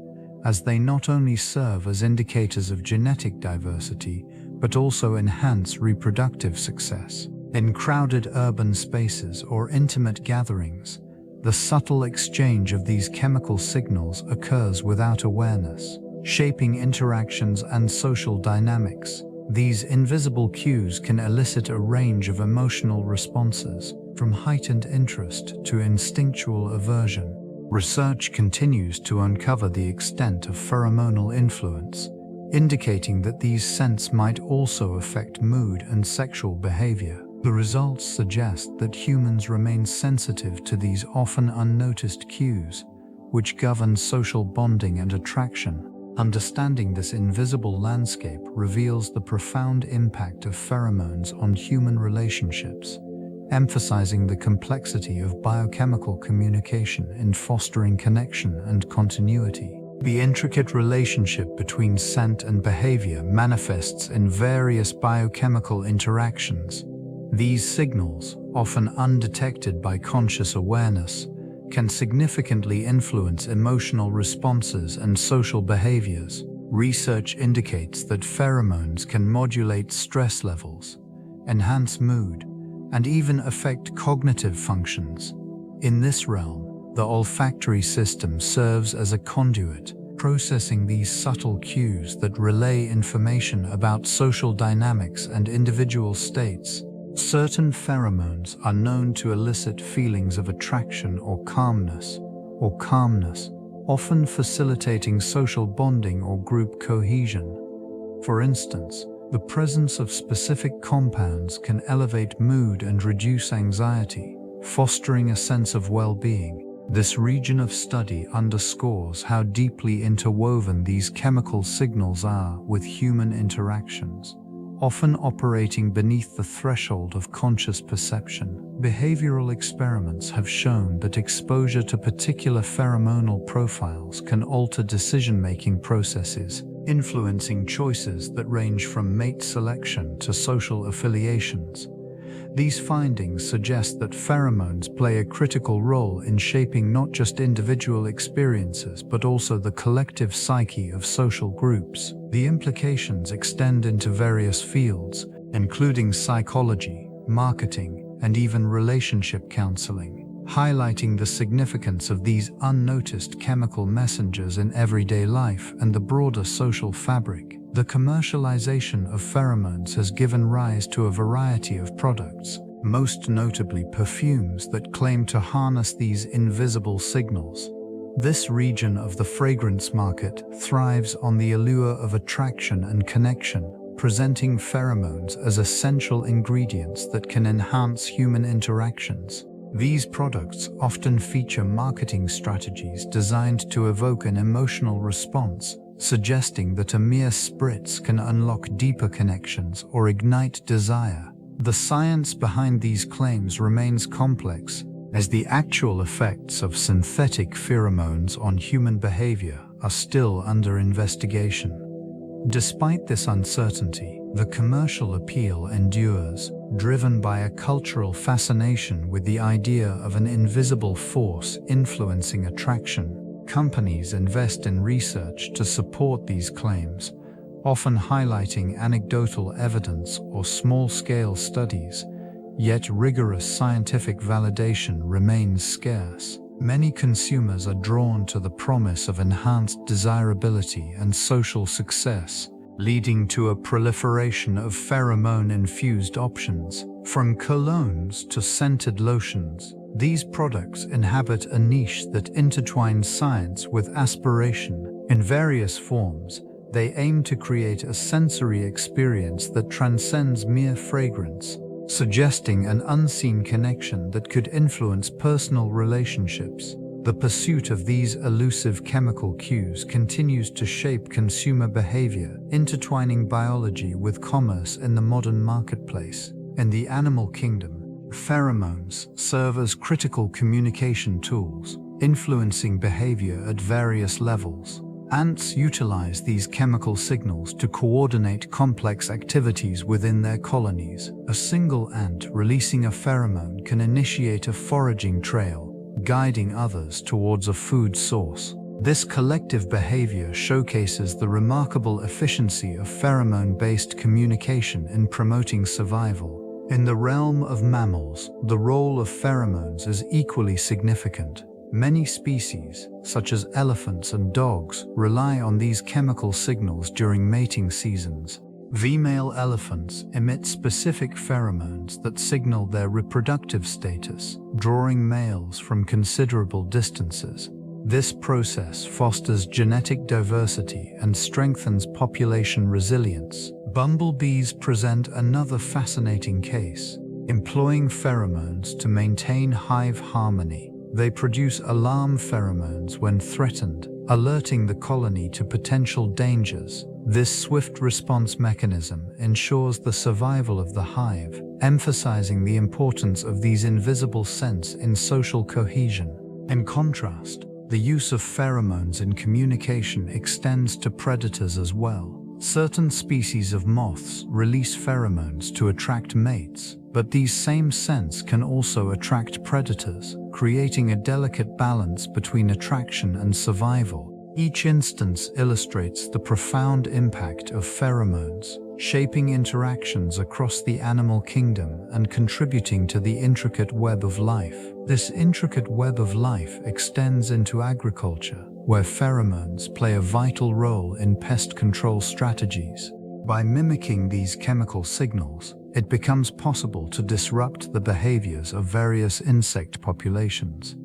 as they not only serve as indicators of genetic diversity, but also enhance reproductive success. In crowded urban spaces or intimate gatherings, the subtle exchange of these chemical signals occurs without awareness, shaping interactions and social dynamics. These invisible cues can elicit a range of emotional responses, from heightened interest to instinctual aversion. Research continues to uncover the extent of pheromonal influence, indicating that these scents might also affect mood and sexual behavior. The results suggest that humans remain sensitive to these often unnoticed cues, which govern social bonding and attraction. Understanding this invisible landscape reveals the profound impact of pheromones on human relationships, emphasizing the complexity of biochemical communication in fostering connection and continuity. The intricate relationship between scent and behavior manifests in various biochemical interactions. These signals, often undetected by conscious awareness, can significantly influence emotional responses and social behaviors. Research indicates that pheromones can modulate stress levels, enhance mood, and even affect cognitive functions. In this realm, the olfactory system serves as a conduit, processing these subtle cues that relay information about social dynamics and individual states. Certain pheromones are known to elicit feelings of attraction or calmness, often facilitating social bonding or group cohesion. For instance, the presence of specific compounds can elevate mood and reduce anxiety, fostering a sense of well-being. This region of study underscores how deeply interwoven these chemical signals are with human interactions, often operating beneath the threshold of conscious perception. Behavioral experiments have shown that exposure to particular pheromonal profiles can alter decision-making processes, influencing choices that range from mate selection to social affiliations. These findings suggest that pheromones play a critical role in shaping not just individual experiences but also the collective psyche of social groups. The implications extend into various fields, including psychology, marketing, and even relationship counseling, highlighting the significance of these unnoticed chemical messengers in everyday life and the broader social fabric. The commercialization of pheromones has given rise to a variety of products, most notably perfumes that claim to harness these invisible signals. This region of the fragrance market thrives on the allure of attraction and connection, presenting pheromones as essential ingredients that can enhance human interactions. These products often feature marketing strategies designed to evoke an emotional response, suggesting that a mere spritz can unlock deeper connections or ignite desire. The science behind these claims remains complex, as the actual effects of synthetic pheromones on human behavior are still under investigation. Despite this uncertainty, the commercial appeal endures, driven by a cultural fascination with the idea of an invisible force influencing attraction. Companies invest in research to support these claims, often highlighting anecdotal evidence or small-scale studies, yet rigorous scientific validation remains scarce. Many consumers are drawn to the promise of enhanced desirability and social success, leading to a proliferation of pheromone-infused options. From colognes to scented lotions, these products inhabit a niche that intertwines science with aspiration. In various forms, they aim to create a sensory experience that transcends mere fragrance, suggesting an unseen connection that could influence personal relationships. The pursuit of these elusive chemical cues continues to shape consumer behavior, intertwining biology with commerce in the modern marketplace. In the animal kingdom, pheromones serve as critical communication tools, influencing behavior at various levels. Ants utilize these chemical signals to coordinate complex activities within their colonies. A single ant releasing a pheromone can initiate a foraging trail, guiding others towards a food source. This collective behavior showcases the remarkable efficiency of pheromone-based communication in promoting survival. In the realm of mammals, the role of pheromones is equally significant. Many species, such as elephants and dogs, rely on these chemical signals during mating seasons. Female elephants emit specific pheromones that signal their reproductive status, drawing males from considerable distances. This process fosters genetic diversity and strengthens population resilience. Bumblebees present another fascinating case. Employing pheromones to maintain hive harmony, they produce alarm pheromones when threatened, alerting the colony to potential dangers. This swift response mechanism ensures the survival of the hive, emphasizing the importance of these invisible scents in social cohesion. In contrast, the use of pheromones in communication extends to predators as well. Certain species of moths release pheromones to attract mates, but these same scents can also attract predators, creating a delicate balance between attraction and survival. Each instance illustrates the profound impact of pheromones, shaping interactions across the animal kingdom and contributing to the intricate web of life. This intricate web of life extends into agriculture, where pheromones play a vital role in pest control strategies. By mimicking these chemical signals, it becomes possible to disrupt the behaviors of various insect populations.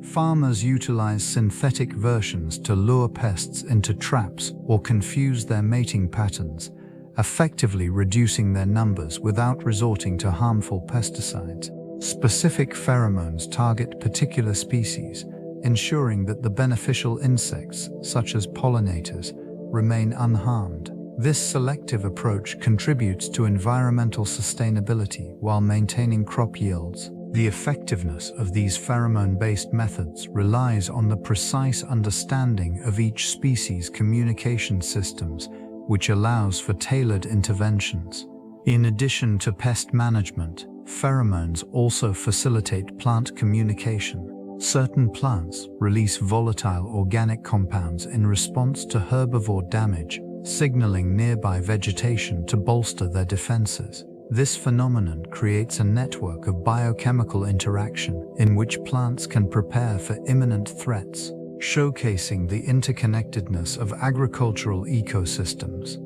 Farmers utilize synthetic versions to lure pests into traps or confuse their mating patterns, effectively reducing their numbers without resorting to harmful pesticides. Specific pheromones target particular species, ensuring that the beneficial insects, such as pollinators, remain unharmed. This selective approach contributes to environmental sustainability while maintaining crop yields. The effectiveness of these pheromone-based methods relies on the precise understanding of each species' communication systems, which allows for tailored interventions. In addition to pest management, pheromones also facilitate plant communication. Certain plants release volatile organic compounds in response to herbivore damage, signaling nearby vegetation to bolster their defenses. This phenomenon creates a network of biochemical interaction in which plants can prepare for imminent threats, showcasing the interconnectedness of agricultural ecosystems.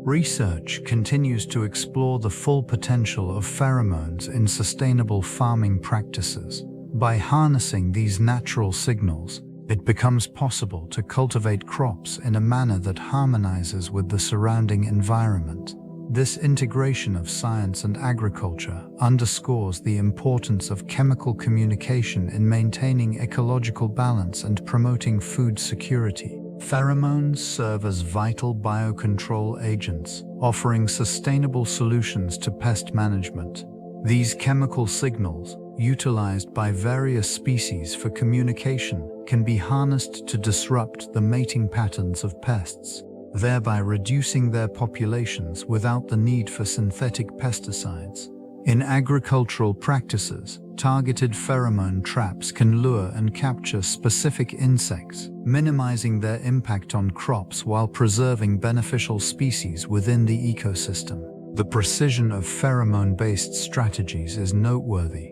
Research continues to explore the full potential of pheromones in sustainable farming practices. By harnessing these natural signals, it becomes possible to cultivate crops in a manner that harmonizes with the surrounding environment. This integration of science and agriculture underscores the importance of chemical communication in maintaining ecological balance and promoting food security. Pheromones serve as vital biocontrol agents, offering sustainable solutions to pest management. These chemical signals, utilized by various species for communication, can be harnessed to disrupt the mating patterns of pests, thereby reducing their populations without the need for synthetic pesticides. In agricultural practices, targeted pheromone traps can lure and capture specific insects, minimizing their impact on crops while preserving beneficial species within the ecosystem. The precision of pheromone-based strategies is noteworthy.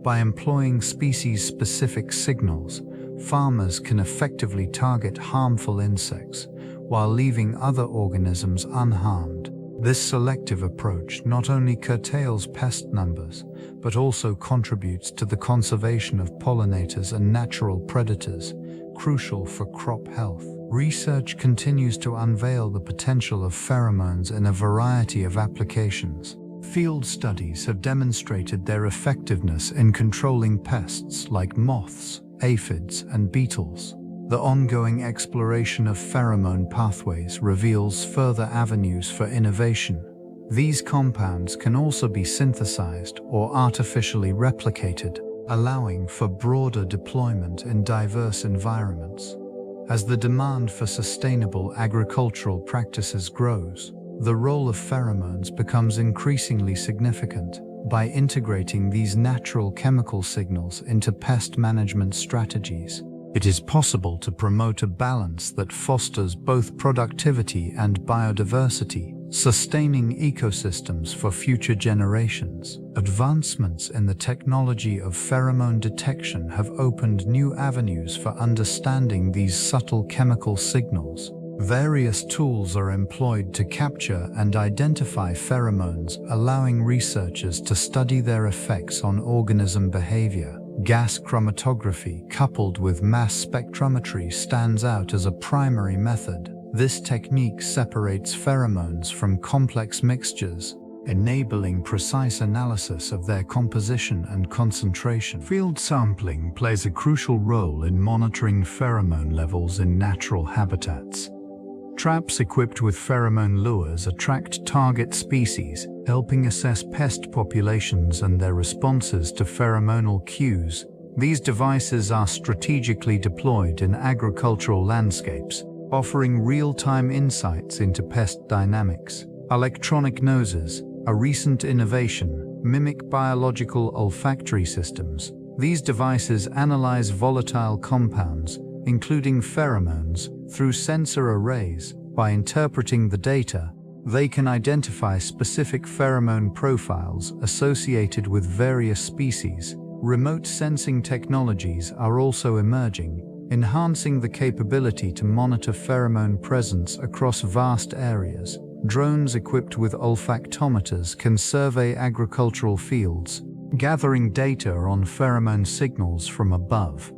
By employing species-specific signals, farmers can effectively target harmful insects, while leaving other organisms unharmed. This selective approach not only curtails pest numbers, but also contributes to the conservation of pollinators and natural predators, crucial for crop health. Research continues to unveil the potential of pheromones in a variety of applications. Field studies have demonstrated their effectiveness in controlling pests like moths, aphids, and beetles. The ongoing exploration of pheromone pathways reveals further avenues for innovation. These compounds can also be synthesized or artificially replicated, allowing for broader deployment in diverse environments. As the demand for sustainable agricultural practices grows, the role of pheromones becomes increasingly significant. By integrating these natural chemical signals into pest management strategies, it is possible to promote a balance that fosters both productivity and biodiversity, sustaining ecosystems for future generations. Advancements in the technology of pheromone detection have opened new avenues for understanding these subtle chemical signals. Various tools are employed to capture and identify pheromones, allowing researchers to study their effects on organism behavior. Gas chromatography coupled with mass spectrometry stands out as a primary method. This technique separates pheromones from complex mixtures, enabling precise analysis of their composition and concentration. Field sampling plays a crucial role in monitoring pheromone levels in natural habitats. Traps equipped with pheromone lures attract target species, helping assess pest populations and their responses to pheromonal cues. These devices are strategically deployed in agricultural landscapes, offering real-time insights into pest dynamics. Electronic noses, a recent innovation, mimic biological olfactory systems. These devices analyze volatile compounds, including pheromones, Through sensor arrays, by interpreting the data, they can identify specific pheromone profiles associated with various species. Remote sensing technologies are also emerging, enhancing the capability to monitor pheromone presence across vast areas. Drones equipped with olfactometers can survey agricultural fields, gathering data on pheromone signals from above.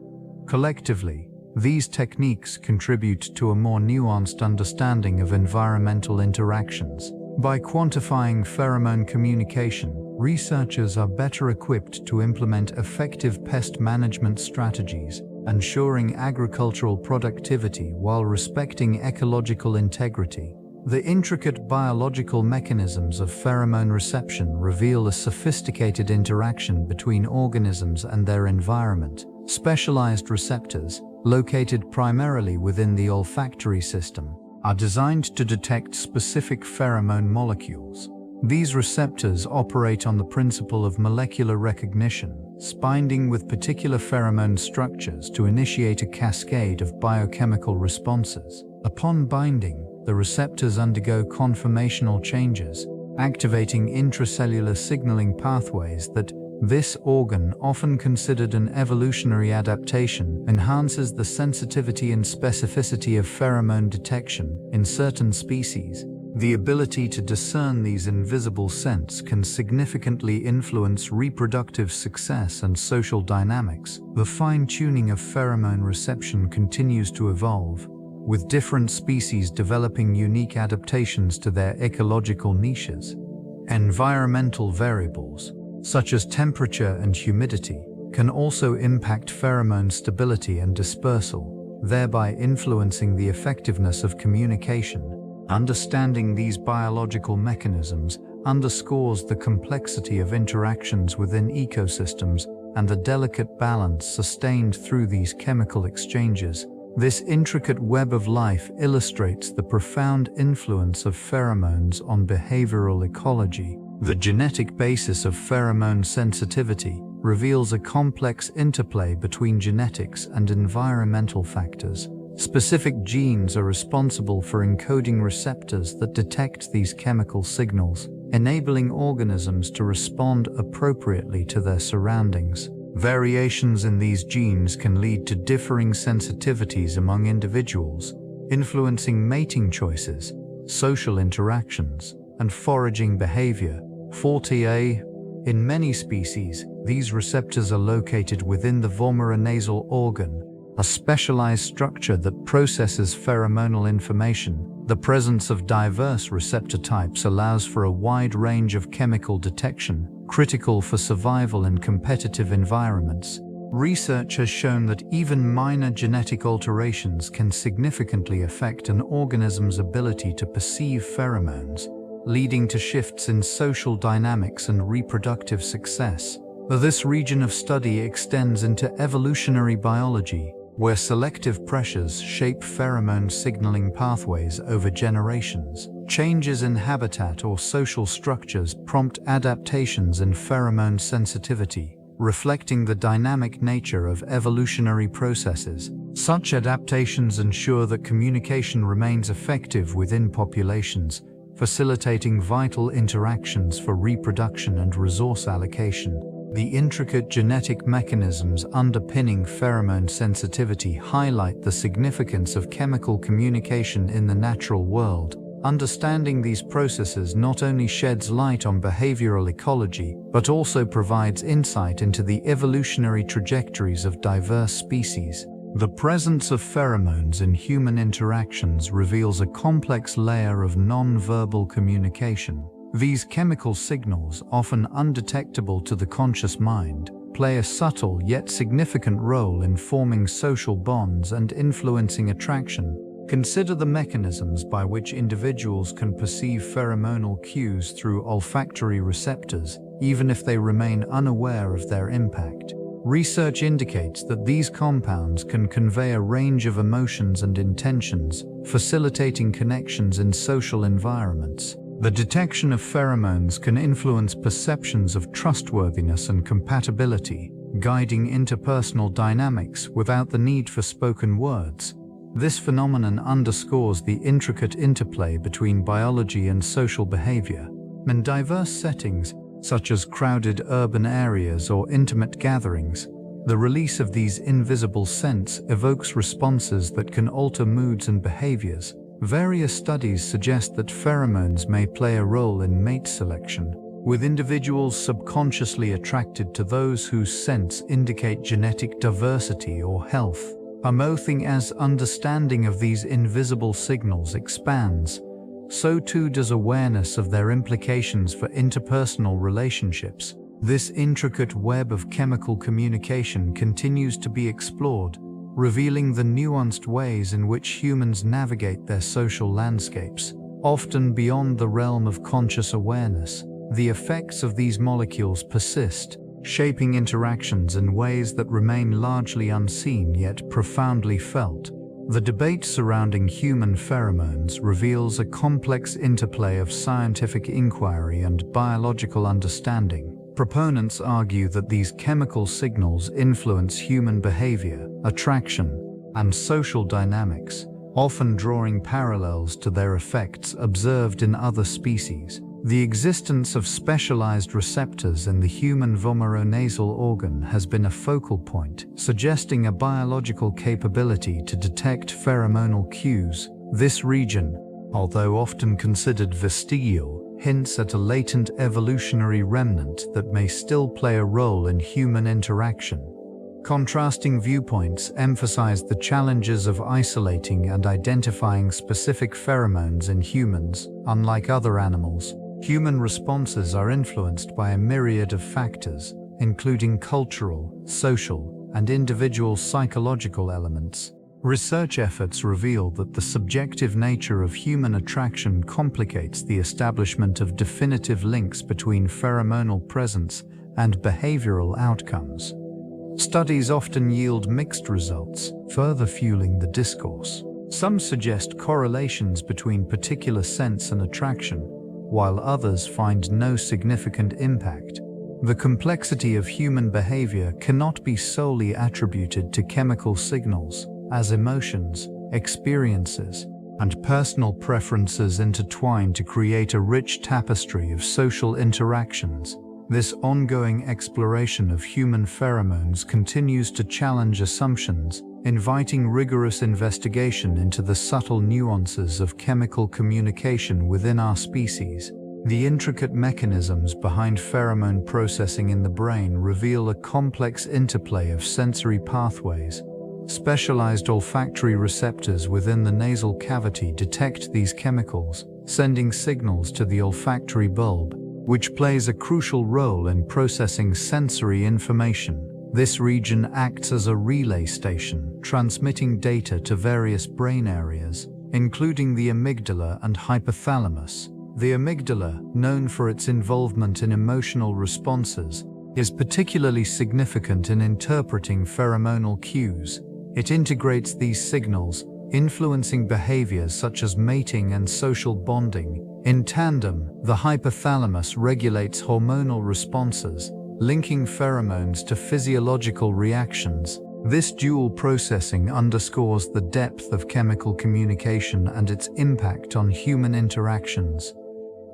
Collectively, these techniques contribute to a more nuanced understanding of environmental interactions. By quantifying pheromone communication, researchers are better equipped to implement effective pest management strategies, ensuring agricultural productivity while respecting ecological integrity. The intricate biological mechanisms of pheromone reception reveal a sophisticated interaction between organisms and their environment. Specialized receptors, located primarily within the olfactory system, are designed to detect specific pheromone molecules. These receptors operate on the principle of molecular recognition, binding with particular pheromone structures to initiate a cascade of biochemical responses. Upon binding, the receptors undergo conformational changes, activating intracellular signaling pathways that this organ, often considered an evolutionary adaptation, enhances the sensitivity and specificity of pheromone detection. In certain species, the ability to discern these invisible scents can significantly influence reproductive success and social dynamics. The fine-tuning of pheromone reception continues to evolve, with different species developing unique adaptations to their ecological niches. Environmental variables, such as temperature and humidity, can also impact pheromone stability and dispersal, thereby influencing the effectiveness of communication. Understanding these biological mechanisms underscores the complexity of interactions within ecosystems and the delicate balance sustained through these chemical exchanges. This intricate web of life illustrates the profound influence of pheromones on behavioral ecology. The genetic basis of pheromone sensitivity reveals a complex interplay between genetics and environmental factors. Specific genes are responsible for encoding receptors that detect these chemical signals, enabling organisms to respond appropriately to their surroundings. Variations in these genes can lead to differing sensitivities among individuals, influencing mating choices, social interactions, and foraging behavior. 40A. In many species, these receptors are located within the vomeronasal organ, a specialized structure that processes pheromonal information. The presence of diverse receptor types allows for a wide range of chemical detection, critical for survival in competitive environments. Research has shown that even minor genetic alterations can significantly affect an organism's ability to perceive pheromones, leading to shifts in social dynamics and reproductive success. This region of study extends into evolutionary biology, where selective pressures shape pheromone signaling pathways over generations. Changes in habitat or social structures prompt adaptations in pheromone sensitivity, reflecting the dynamic nature of evolutionary processes. Such adaptations ensure that communication remains effective within populations, facilitating vital interactions for reproduction and resource allocation. The intricate genetic mechanisms underpinning pheromone sensitivity highlight the significance of chemical communication in the natural world. Understanding these processes not only sheds light on behavioral ecology, but also provides insight into the evolutionary trajectories of diverse species. The presence of pheromones in human interactions reveals a complex layer of non-verbal communication. These chemical signals, often undetectable to the conscious mind, play a subtle yet significant role in forming social bonds and influencing attraction. Consider the mechanisms by which individuals can perceive pheromonal cues through olfactory receptors, even if they remain unaware of their impact. Research indicates that these compounds can convey a range of emotions and intentions, facilitating connections in social environments. The detection of pheromones can influence perceptions of trustworthiness and compatibility, guiding interpersonal dynamics without the need for spoken words. This phenomenon underscores the intricate interplay between biology and social behavior. In diverse settings, such as crowded urban areas or intimate gatherings, the release of these invisible scents evokes responses that can alter moods and behaviors. Various studies suggest that pheromones may play a role in mate selection, with individuals subconsciously attracted to those whose scents indicate genetic diversity or health. As understanding of these invisible signals expands, so too does awareness of their implications for interpersonal relationships. This intricate web of chemical communication continues to be explored, revealing the nuanced ways in which humans navigate their social landscapes, often beyond the realm of conscious awareness. The effects of these molecules persist, shaping interactions in ways that remain largely unseen yet profoundly felt. The debate surrounding human pheromones reveals a complex interplay of scientific inquiry and biological understanding. Proponents argue that these chemical signals influence human behavior, attraction, and social dynamics, often drawing parallels to their effects observed in other species. The existence of specialized receptors in the human vomeronasal organ has been a focal point, suggesting a biological capability to detect pheromonal cues. This region, although often considered vestigial, hints at a latent evolutionary remnant that may still play a role in human interaction. Contrasting viewpoints emphasize the challenges of isolating and identifying specific pheromones in humans. Unlike other animals, human responses are influenced by a myriad of factors, including cultural, social, and individual psychological elements. Research efforts reveal that the subjective nature of human attraction complicates the establishment of definitive links between pheromonal presence and behavioral outcomes. Studies often yield mixed results, further fueling the discourse. Some suggest correlations between particular scents and attraction, while others find no significant impact. The complexity of human behavior cannot be solely attributed to chemical signals, as emotions, experiences, and personal preferences intertwine to create a rich tapestry of social interactions. This ongoing exploration of human pheromones continues to challenge assumptions, inviting rigorous investigation into the subtle nuances of chemical communication within our species. The intricate mechanisms behind pheromone processing in the brain reveal a complex interplay of sensory pathways. Specialized olfactory receptors within the nasal cavity detect these chemicals, sending signals to the olfactory bulb, which plays a crucial role in processing sensory information. This region acts as a relay station, transmitting data to various brain areas, including the amygdala and hypothalamus. The amygdala, known for its involvement in emotional responses, is particularly significant in interpreting pheromonal cues. It integrates these signals, influencing behaviors such as mating and social bonding. In tandem, the hypothalamus regulates hormonal responses, linking pheromones to physiological reactions. This dual processing underscores the depth of chemical communication and its impact on human interactions.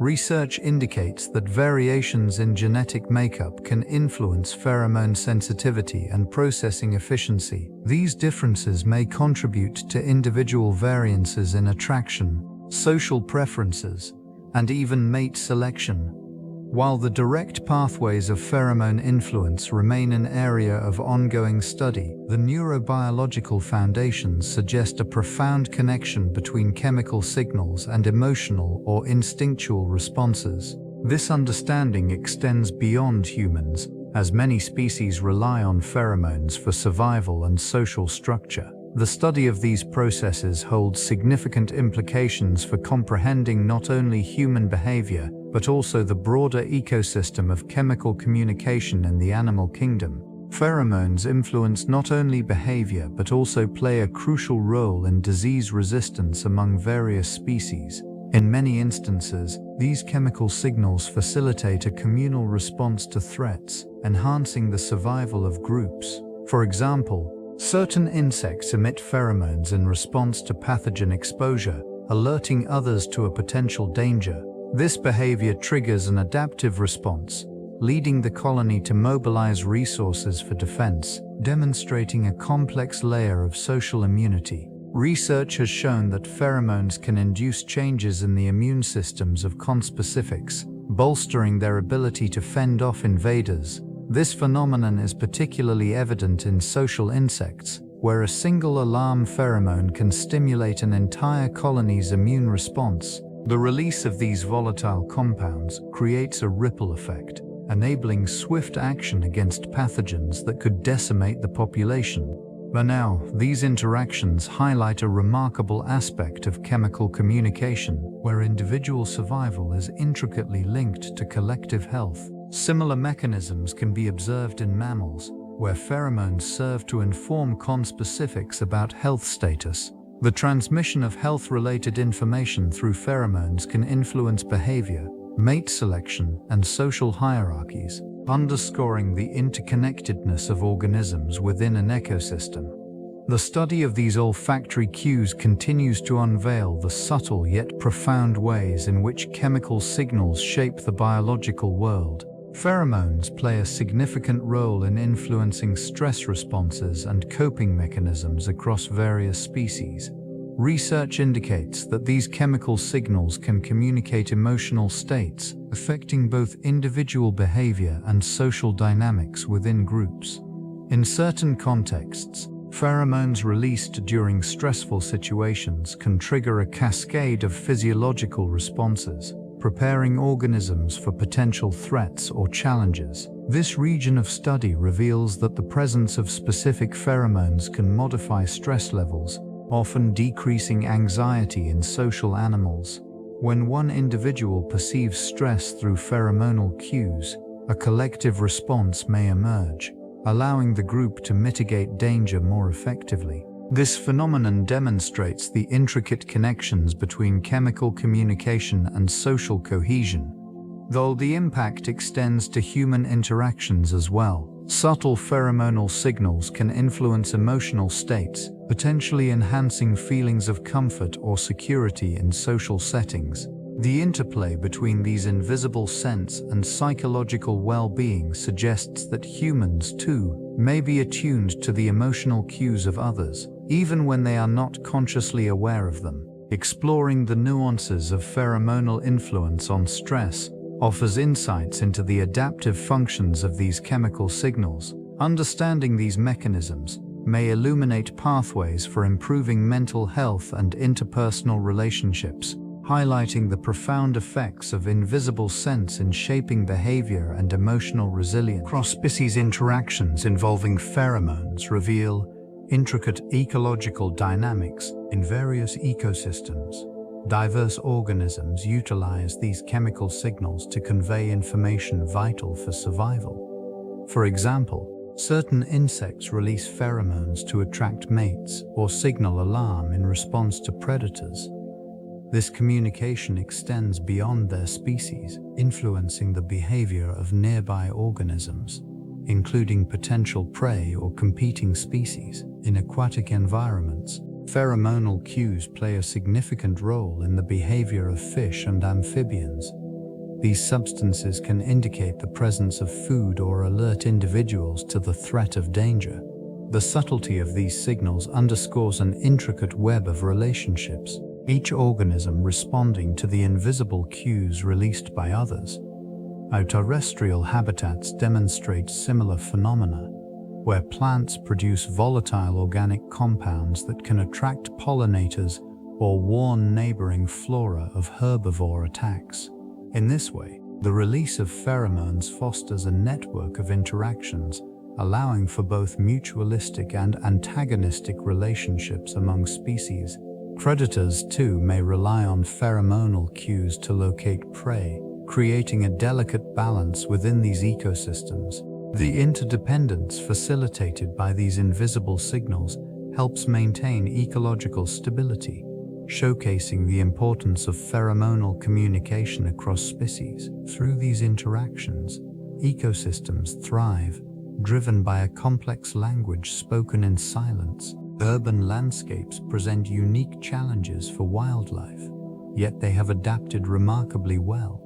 Research indicates that variations in genetic makeup can influence pheromone sensitivity and processing efficiency. These differences may contribute to individual variances in attraction, social preferences, and even mate selection. While the direct pathways of pheromone influence remain an area of ongoing study, the neurobiological foundations suggest a profound connection between chemical signals and emotional or instinctual responses. This understanding extends beyond humans, as many species rely on pheromones for survival and social structure. The study of these processes holds significant implications for comprehending not only human behavior, but also the broader ecosystem of chemical communication in the animal kingdom. Pheromones influence not only behavior but also play a crucial role in disease resistance among various species. In many instances, these chemical signals facilitate a communal response to threats, enhancing the survival of groups. For example, Certain insects emit pheromones in response to pathogen exposure, alerting others to a potential danger. This behavior triggers an adaptive response, leading the colony to mobilize resources for defense, demonstrating a complex layer of social immunity. Research has shown that pheromones can induce changes in the immune systems of conspecifics, bolstering their ability to fend off invaders. This phenomenon is particularly evident in social insects, where a single alarm pheromone can stimulate an entire colony's immune response. The release of these volatile compounds creates a ripple effect, enabling swift action against pathogens that could decimate the population. But now, these interactions highlight a remarkable aspect of chemical communication, where individual survival is intricately linked to collective health. Similar mechanisms can be observed in mammals, where pheromones serve to inform conspecifics about health status. The transmission of health-related information through pheromones can influence behavior, mate selection, and social hierarchies, underscoring the interconnectedness of organisms within an ecosystem. The study of these olfactory cues continues to unveil the subtle yet profound ways in which chemical signals shape the biological world. Pheromones play a significant role in influencing stress responses and coping mechanisms across various species. Research indicates that these chemical signals can communicate emotional states, affecting both individual behavior and social dynamics within groups. In certain contexts, pheromones released during stressful situations can trigger a cascade of physiological responses, preparing organisms for potential threats or challenges. This region of study reveals that the presence of specific pheromones can modify stress levels, often decreasing anxiety in social animals. When one individual perceives stress through pheromonal cues, a collective response may emerge, allowing the group to mitigate danger more effectively. This phenomenon demonstrates the intricate connections between chemical communication and social cohesion, though the impact extends to human interactions as well. Subtle pheromonal signals can influence emotional states, potentially enhancing feelings of comfort or security in social settings. The interplay between these invisible sense and psychological well-being suggests that humans, too, may be attuned to the emotional cues of others, even when they are not consciously aware of them. Exploring the nuances of pheromonal influence on stress offers insights into the adaptive functions of these chemical signals. Understanding these mechanisms may illuminate pathways for improving mental health and interpersonal relationships, highlighting the profound effects of invisible sense in shaping behavior and emotional resilience. Cross-species interactions involving pheromones reveal intricate ecological dynamics in various ecosystems. Diverse organisms utilize these chemical signals to convey information vital for survival. For example, certain insects release pheromones to attract mates or signal alarm in response to predators. This communication extends beyond their species, influencing the behavior of nearby organisms, including potential prey or competing species. In aquatic environments, pheromonal cues play a significant role in the behavior of fish and amphibians. These substances can indicate the presence of food or alert individuals to the threat of danger. The subtlety of these signals underscores an intricate web of relationships, each organism responding to the invisible cues released by others. Our terrestrial habitats demonstrate similar phenomena, where plants produce volatile organic compounds that can attract pollinators or warn neighboring flora of herbivore attacks. In this way, the release of pheromones fosters a network of interactions, allowing for both mutualistic and antagonistic relationships among species. Predators, too, may rely on pheromonal cues to locate prey, creating a delicate balance within these ecosystems. The interdependence facilitated by these invisible signals helps maintain ecological stability, showcasing the importance of pheromonal communication across species. Through these interactions, ecosystems thrive, driven by a complex language spoken in silence. Urban landscapes present unique challenges for wildlife, yet they have adapted remarkably well.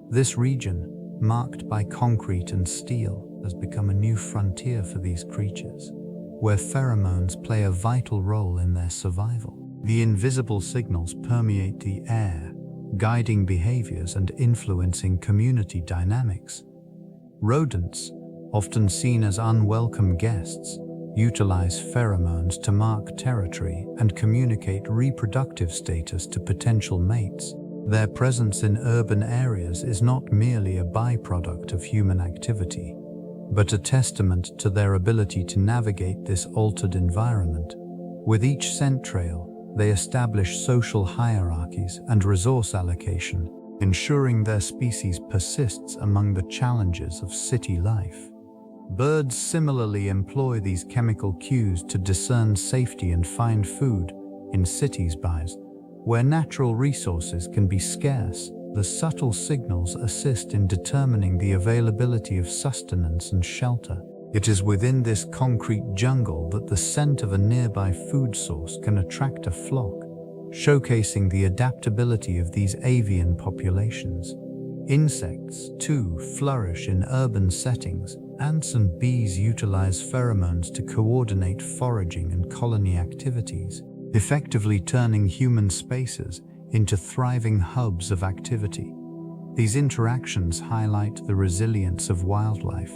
This region, marked by concrete and steel, has become a new frontier for these creatures, where pheromones play a vital role in their survival. The invisible signals permeate the air, guiding behaviors and influencing community dynamics. Rodents, often seen as unwelcome guests, utilize pheromones to mark territory and communicate reproductive status to potential mates. Their presence in urban areas is not merely a byproduct of human activity, but a testament to their ability to navigate this altered environment. With each scent trail, they establish social hierarchies and resource allocation, ensuring their species persists among the challenges of city life. Birds similarly employ these chemical cues to discern safety and find food in cities where natural resources can be scarce. The subtle signals assist in determining the availability of sustenance and shelter. It is within this concrete jungle that the scent of a nearby food source can attract a flock, showcasing the adaptability of these avian populations. Insects, too, flourish in urban settings. Ants and bees utilize pheromones to coordinate foraging and colony activities, effectively turning human spaces into thriving hubs of activity. These interactions highlight the resilience of wildlife,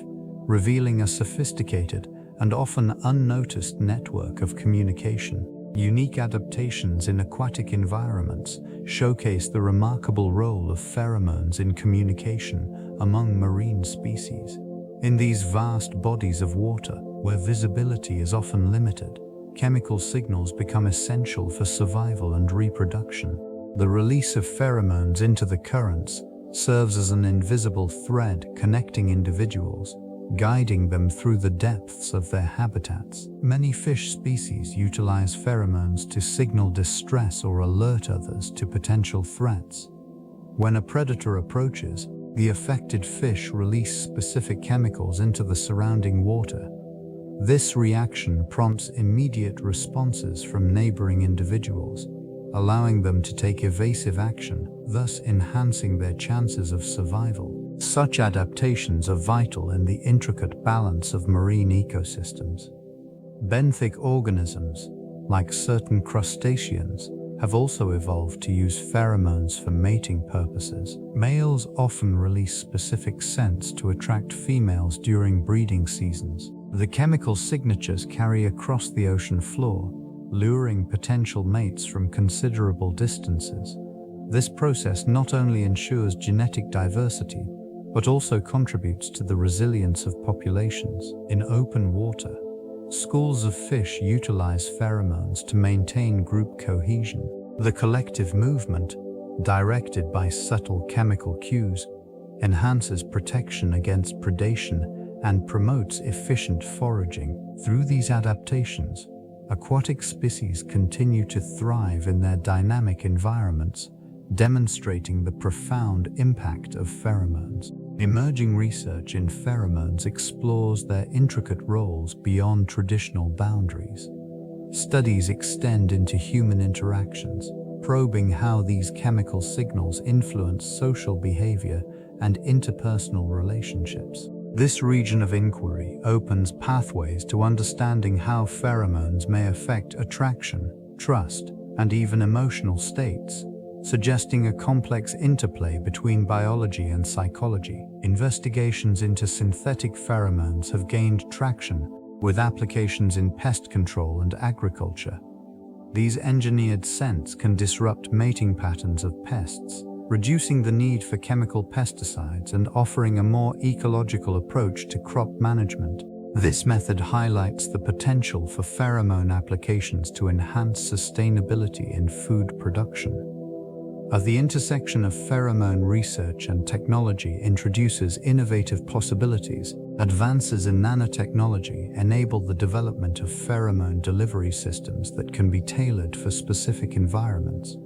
revealing a sophisticated and often unnoticed network of communication. Unique adaptations in aquatic environments showcase the remarkable role of pheromones in communication among marine species. In these vast bodies of water, where visibility is often limited, chemical signals become essential for survival and reproduction. The release of pheromones into the currents serves as an invisible thread connecting individuals, guiding them through the depths of their habitats. Many fish species utilize pheromones to signal distress or alert others to potential threats. When a predator approaches, the affected fish release specific chemicals into the surrounding water. This reaction prompts immediate responses from neighboring individuals, allowing them to take evasive action, thus enhancing their chances of survival. Such adaptations are vital in the intricate balance of marine ecosystems. Benthic organisms, like certain crustaceans, have also evolved to use pheromones for mating purposes. Males often release specific scents to attract females during breeding seasons. The chemical signatures carry across the ocean floor, luring potential mates from considerable distances. This process not only ensures genetic diversity, but also contributes to the resilience of populations. In open water, schools of fish utilize pheromones to maintain group cohesion. The collective movement, directed by subtle chemical cues, enhances protection against predation and promotes efficient foraging. Through these adaptations, aquatic species continue to thrive in their dynamic environments, demonstrating the profound impact of pheromones. Emerging research in pheromones explores their intricate roles beyond traditional boundaries. Studies extend into human interactions, probing how these chemical signals influence social behavior and interpersonal relationships. This region of inquiry opens pathways to understanding how pheromones may affect attraction, trust, and even emotional states, suggesting a complex interplay between biology and psychology. Investigations into synthetic pheromones have gained traction, with applications in pest control and agriculture. These engineered scents can disrupt mating patterns of pests, reducing the need for chemical pesticides and offering a more ecological approach to crop management. This method highlights the potential for pheromone applications to enhance sustainability in food production. At the intersection of pheromone research and technology introduces innovative possibilities. Advances in nanotechnology enable the development of pheromone delivery systems that can be tailored for specific environments,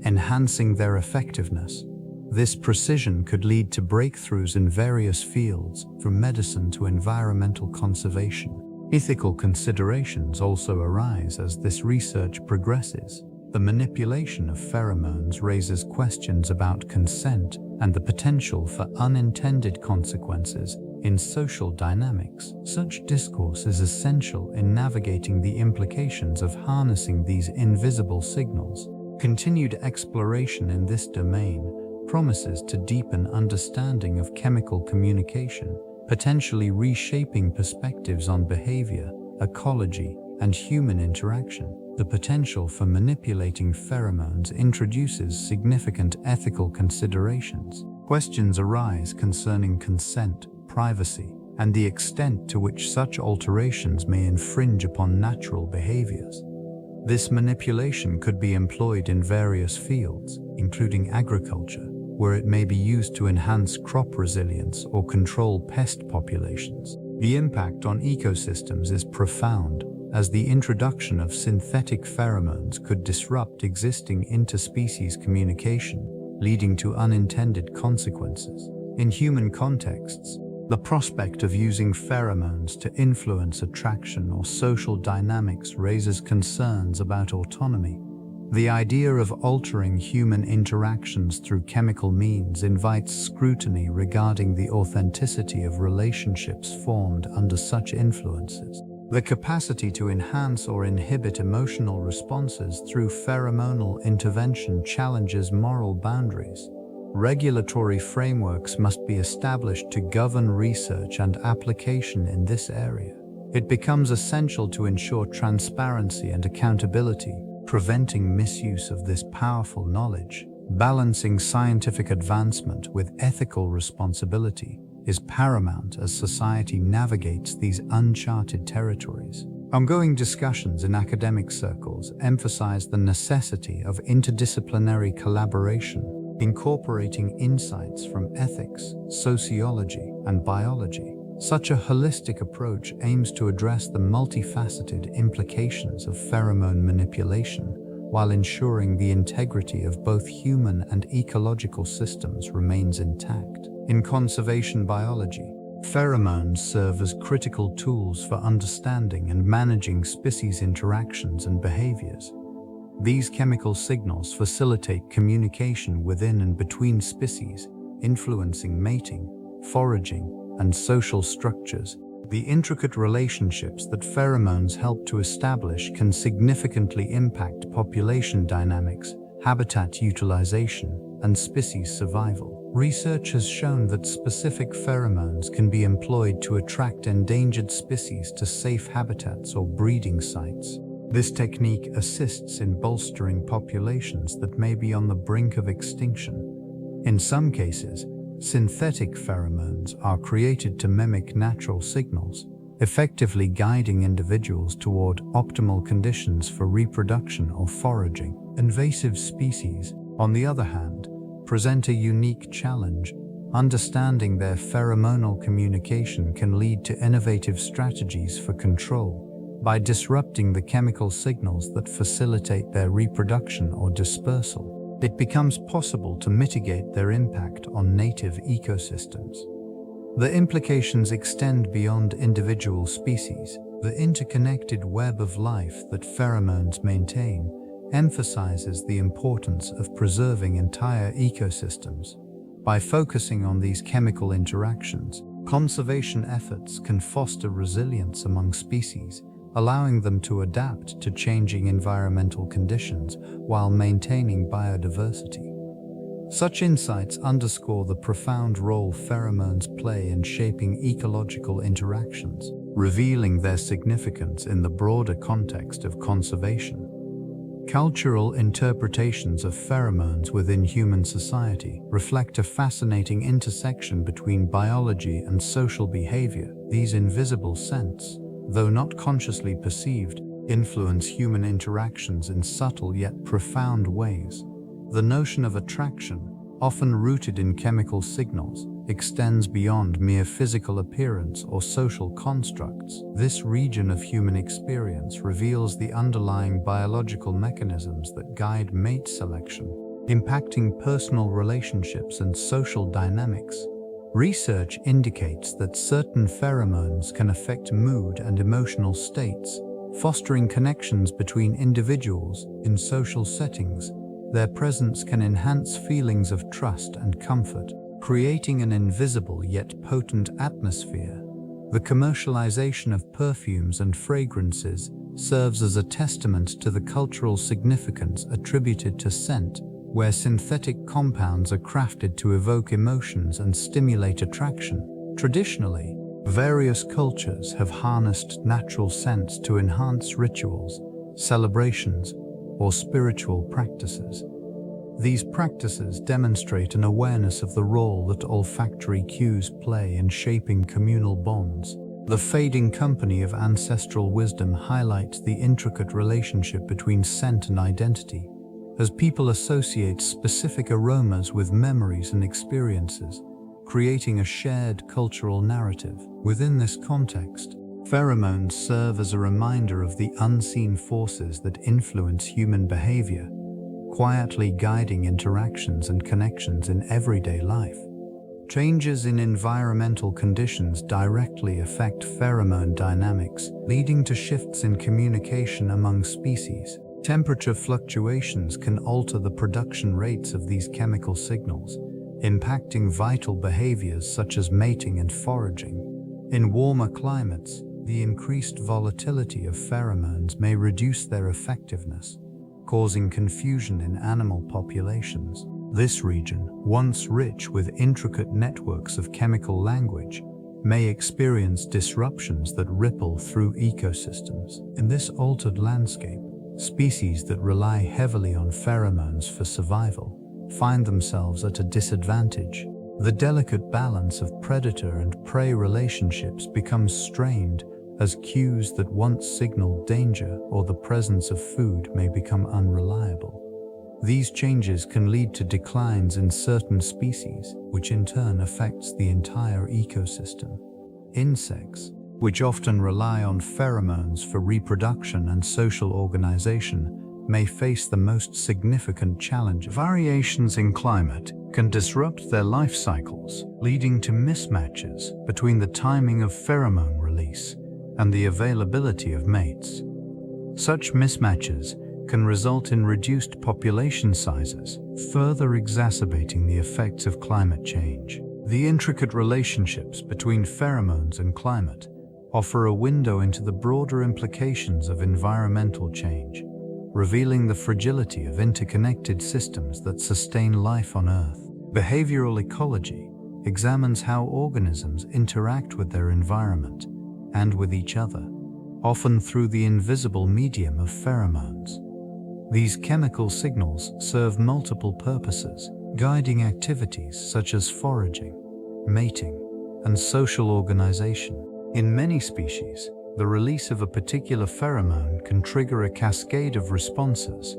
enhancing their effectiveness. This precision could lead to breakthroughs in various fields, from medicine to environmental conservation. Ethical considerations also arise as this research progresses. The manipulation of pheromones raises questions about consent and the potential for unintended consequences in social dynamics. Such discourse is essential in navigating the implications of harnessing these invisible signals. Continued exploration in this domain promises to deepen understanding of chemical communication, potentially reshaping perspectives on behavior, ecology, and human interaction. The potential for manipulating pheromones introduces significant ethical considerations. Questions arise concerning consent, privacy, and the extent to which such alterations may infringe upon natural behaviors. This manipulation could be employed in various fields, including agriculture, where it may be used to enhance crop resilience or control pest populations. The impact on ecosystems is profound, as the introduction of synthetic pheromones could disrupt existing interspecies communication, leading to unintended consequences. In human contexts, the prospect of using pheromones to influence attraction or social dynamics raises concerns about autonomy. The idea of altering human interactions through chemical means invites scrutiny regarding the authenticity of relationships formed under such influences. The capacity to enhance or inhibit emotional responses through pheromonal intervention challenges moral boundaries. Regulatory frameworks must be established to govern research and application in this area. It becomes essential to ensure transparency and accountability, preventing misuse of this powerful knowledge. Balancing scientific advancement with ethical responsibility is paramount as society navigates these uncharted territories. Ongoing discussions in academic circles emphasize the necessity of interdisciplinary collaboration, incorporating insights from ethics, sociology, and biology. Such a holistic approach aims to address the multifaceted implications of pheromone manipulation while ensuring the integrity of both human and ecological systems remains intact. In conservation biology, pheromones serve as critical tools for understanding and managing species interactions and behaviors. These chemical signals facilitate communication within and between species, influencing mating, foraging, and social structures. The intricate relationships that pheromones help to establish can significantly impact population dynamics, habitat utilization, and species survival. Research has shown that specific pheromones can be employed to attract endangered species to safe habitats or breeding sites. This technique assists in bolstering populations that may be on the brink of extinction. In some cases, synthetic pheromones are created to mimic natural signals, effectively guiding individuals toward optimal conditions for reproduction or foraging. Invasive species, on the other hand, present a unique challenge. Understanding their pheromonal communication can lead to innovative strategies for control. By disrupting the chemical signals that facilitate their reproduction or dispersal, it becomes possible to mitigate their impact on native ecosystems. The implications extend beyond individual species. The interconnected web of life that pheromones maintain emphasizes the importance of preserving entire ecosystems. By focusing on these chemical interactions, conservation efforts can foster resilience among species, allowing them to adapt to changing environmental conditions while maintaining biodiversity. Such insights underscore the profound role pheromones play in shaping ecological interactions, revealing their significance in the broader context of conservation. Cultural interpretations of pheromones within human society reflect a fascinating intersection between biology and social behavior. These invisible scents, though not consciously perceived, influence human interactions in subtle yet profound ways. The notion of attraction, often rooted in chemical signals, extends beyond mere physical appearance or social constructs. This region of human experience reveals the underlying biological mechanisms that guide mate selection, impacting personal relationships and social dynamics. Research indicates that certain pheromones can affect mood and emotional states, fostering connections between individuals in social settings. Their presence can enhance feelings of trust and comfort, creating an invisible yet potent atmosphere. The commercialization of perfumes and fragrances serves as a testament to the cultural significance attributed to scent, where synthetic compounds are crafted to evoke emotions and stimulate attraction. Traditionally, various cultures have harnessed natural scents to enhance rituals, celebrations, or spiritual practices. These practices demonstrate an awareness of the role that olfactory cues play in shaping communal bonds. The fading company of ancestral wisdom highlights the intricate relationship between scent and identity, as people associate specific aromas with memories and experiences, creating a shared cultural narrative. Within this context, pheromones serve as a reminder of the unseen forces that influence human behavior, quietly guiding interactions and connections in everyday life. Changes in environmental conditions directly affect pheromone dynamics, leading to shifts in communication among species. Temperature fluctuations can alter the production rates of these chemical signals, impacting vital behaviors such as mating and foraging. In warmer climates, the increased volatility of pheromones may reduce their effectiveness, causing confusion in animal populations. This region, once rich with intricate networks of chemical language, may experience disruptions that ripple through ecosystems. In this altered landscape, species that rely heavily on pheromones for survival find themselves at a disadvantage. The delicate balance of predator and prey relationships becomes strained as cues that once signaled danger or the presence of food may become unreliable. These changes can lead to declines in certain species, which in turn affects the entire ecosystem. Insects, which often rely on pheromones for reproduction and social organization, may face the most significant challenge. Variations in climate can disrupt their life cycles, leading to mismatches between the timing of pheromone release and the availability of mates. Such mismatches can result in reduced population sizes, further exacerbating the effects of climate change. The intricate relationships between pheromones and climate offer a window into the broader implications of environmental change, revealing the fragility of interconnected systems that sustain life on Earth. Behavioral ecology examines how organisms interact with their environment and with each other, often through the invisible medium of pheromones. These chemical signals serve multiple purposes, guiding activities such as foraging, mating, and social organization. In many species, the release of a particular pheromone can trigger a cascade of responses,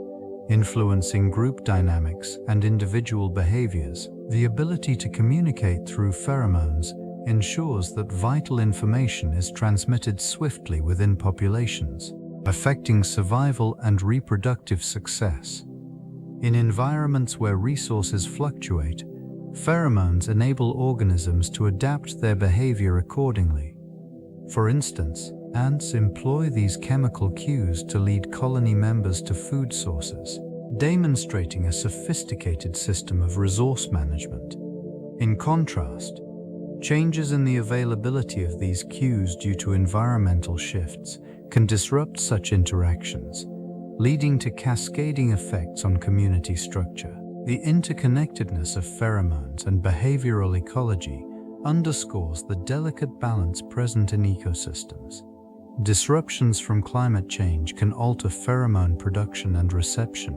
influencing group dynamics and individual behaviors. The ability to communicate through pheromones ensures that vital information is transmitted swiftly within populations, affecting survival and reproductive success. In environments where resources fluctuate, pheromones enable organisms to adapt their behavior accordingly. For instance, ants employ these chemical cues to lead colony members to food sources, demonstrating a sophisticated system of resource management. In contrast, changes in the availability of these cues due to environmental shifts can disrupt such interactions, leading to cascading effects on community structure. The interconnectedness of pheromones and behavioral ecology underscores the delicate balance present in ecosystems. Disruptions from climate change can alter pheromone production and reception,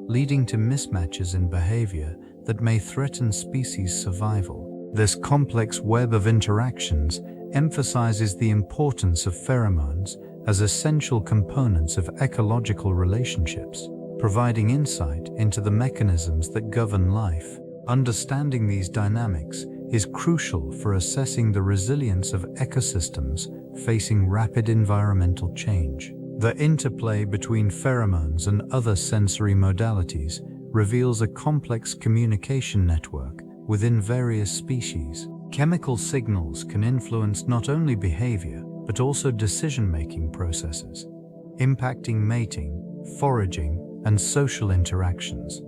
leading to mismatches in behavior that may threaten species survival. This complex web of interactions emphasizes the importance of pheromones as essential components of ecological relationships, providing insight into the mechanisms that govern life. Understanding these dynamics is crucial for assessing the resilience of ecosystems facing rapid environmental change. The interplay between pheromones and other sensory modalities reveals a complex communication network within various species. Chemical signals can influence not only behavior, but also decision-making processes, impacting mating, foraging, and social interactions.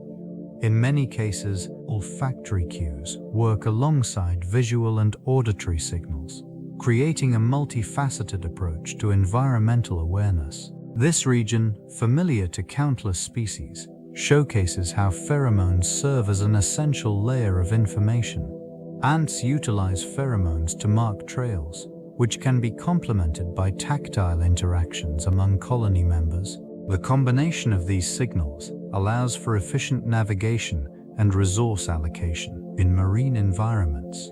In many cases, olfactory cues work alongside visual and auditory signals, creating a multifaceted approach to environmental awareness. This region, familiar to countless species, showcases how pheromones serve as an essential layer of information. Ants utilize pheromones to mark trails, which can be complemented by tactile interactions among colony members. The combination of these signals allows for efficient navigation and resource allocation in marine environments.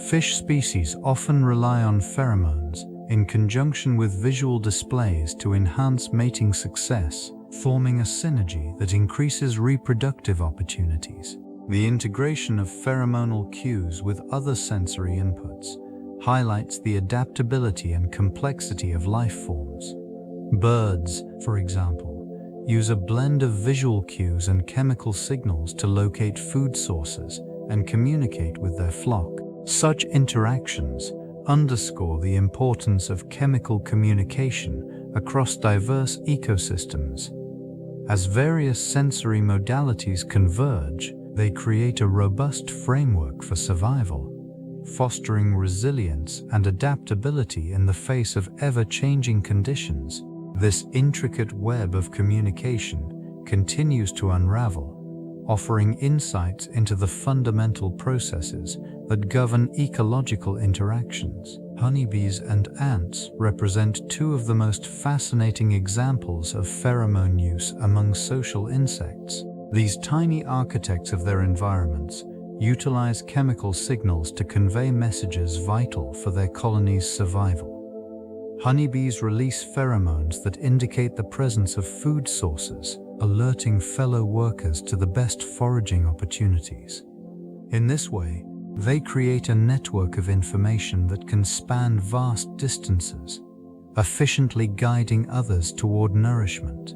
Fish species often rely on pheromones in conjunction with visual displays to enhance mating success, forming a synergy that increases reproductive opportunities. The integration of pheromonal cues with other sensory inputs highlights the adaptability and complexity of life forms. Birds, for example, use a blend of visual cues and chemical signals to locate food sources and communicate with their flock. Such interactions underscore the importance of chemical communication across diverse ecosystems. As various sensory modalities converge, they create a robust framework for survival, fostering resilience and adaptability in the face of ever-changing conditions. This intricate web of communication continues to unravel, offering insights into the fundamental processes that govern ecological interactions. Honeybees and ants represent two of the most fascinating examples of pheromone use among social insects. These tiny architects of their environments utilize chemical signals to convey messages vital for their colony's survival. Honeybees release pheromones that indicate the presence of food sources, alerting fellow workers to the best foraging opportunities. In this way, they create a network of information that can span vast distances, efficiently guiding others toward nourishment.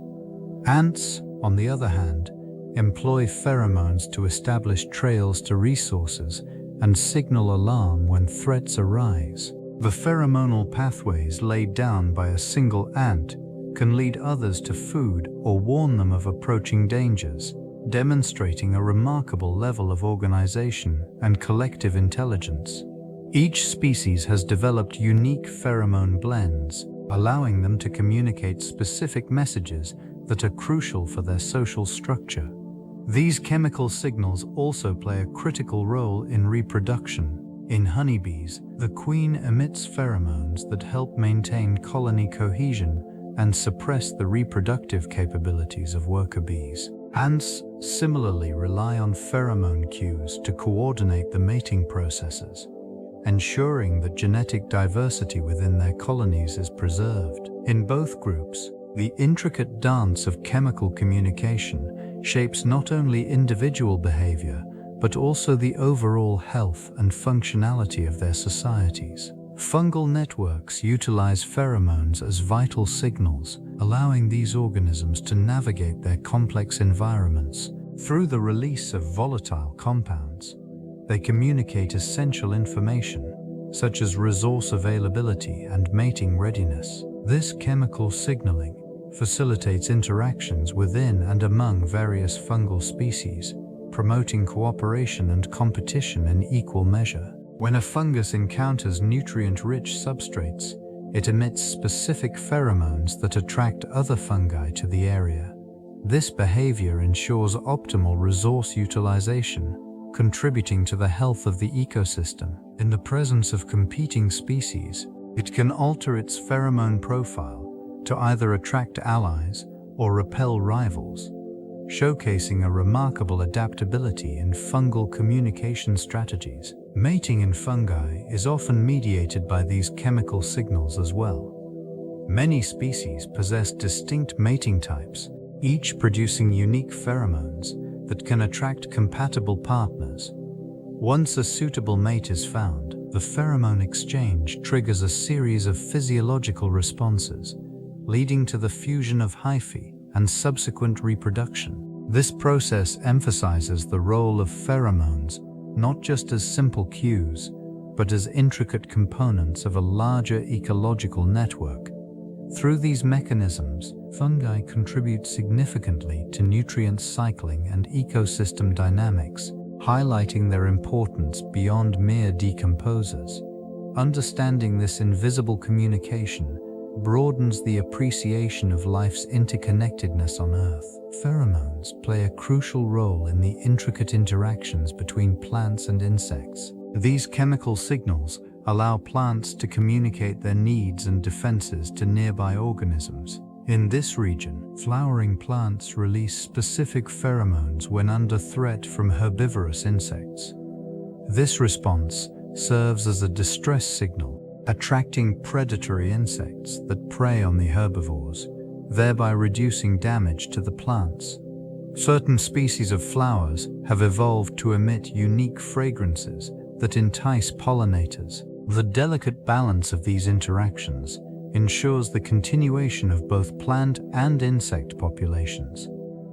Ants, on the other hand, employ pheromones to establish trails to resources and signal alarm when threats arise. The pheromonal pathways laid down by a single ant can lead others to food or warn them of approaching dangers, demonstrating a remarkable level of organization and collective intelligence. Each species has developed unique pheromone blends, allowing them to communicate specific messages that are crucial for their social structure. These chemical signals also play a critical role in reproduction. In honeybees, the queen emits pheromones that help maintain colony cohesion and suppress the reproductive capabilities of worker bees. Ants similarly rely on pheromone cues to coordinate the mating processes, ensuring that genetic diversity within their colonies is preserved. In both groups, the intricate dance of chemical communication shapes not only individual behavior, but also the overall health and functionality of their societies. Fungal networks utilize pheromones as vital signals, allowing these organisms to navigate their complex environments. Through the release of volatile compounds, they communicate essential information, such as resource availability and mating readiness. This chemical signaling facilitates interactions within and among various fungal species, promoting cooperation and competition in equal measure. When a fungus encounters nutrient-rich substrates, it emits specific pheromones that attract other fungi to the area. This behavior ensures optimal resource utilization, contributing to the health of the ecosystem. In the presence of competing species, it can alter its pheromone profile to either attract allies or repel rivals, showcasing a remarkable adaptability in fungal communication strategies. Mating in fungi is often mediated by these chemical signals as well. Many species possess distinct mating types, each producing unique pheromones that can attract compatible partners. Once a suitable mate is found, the pheromone exchange triggers a series of physiological responses, leading to the fusion of hyphae and subsequent reproduction. This process emphasizes the role of pheromones not just as simple cues, but as intricate components of a larger ecological network. Through these mechanisms, fungi contribute significantly to nutrient cycling and ecosystem dynamics, highlighting their importance beyond mere decomposers. Understanding this invisible communication broadens the appreciation of life's interconnectedness on Earth. Pheromones play a crucial role in the intricate interactions between plants and insects. These chemical signals allow plants to communicate their needs and defenses to nearby organisms. In this region, flowering plants release specific pheromones when under threat from herbivorous insects. This response serves as a distress signal, attracting predatory insects that prey on the herbivores, thereby reducing damage to the plants. Certain species of flowers have evolved to emit unique fragrances that entice pollinators. The delicate balance of these interactions ensures the continuation of both plant and insect populations.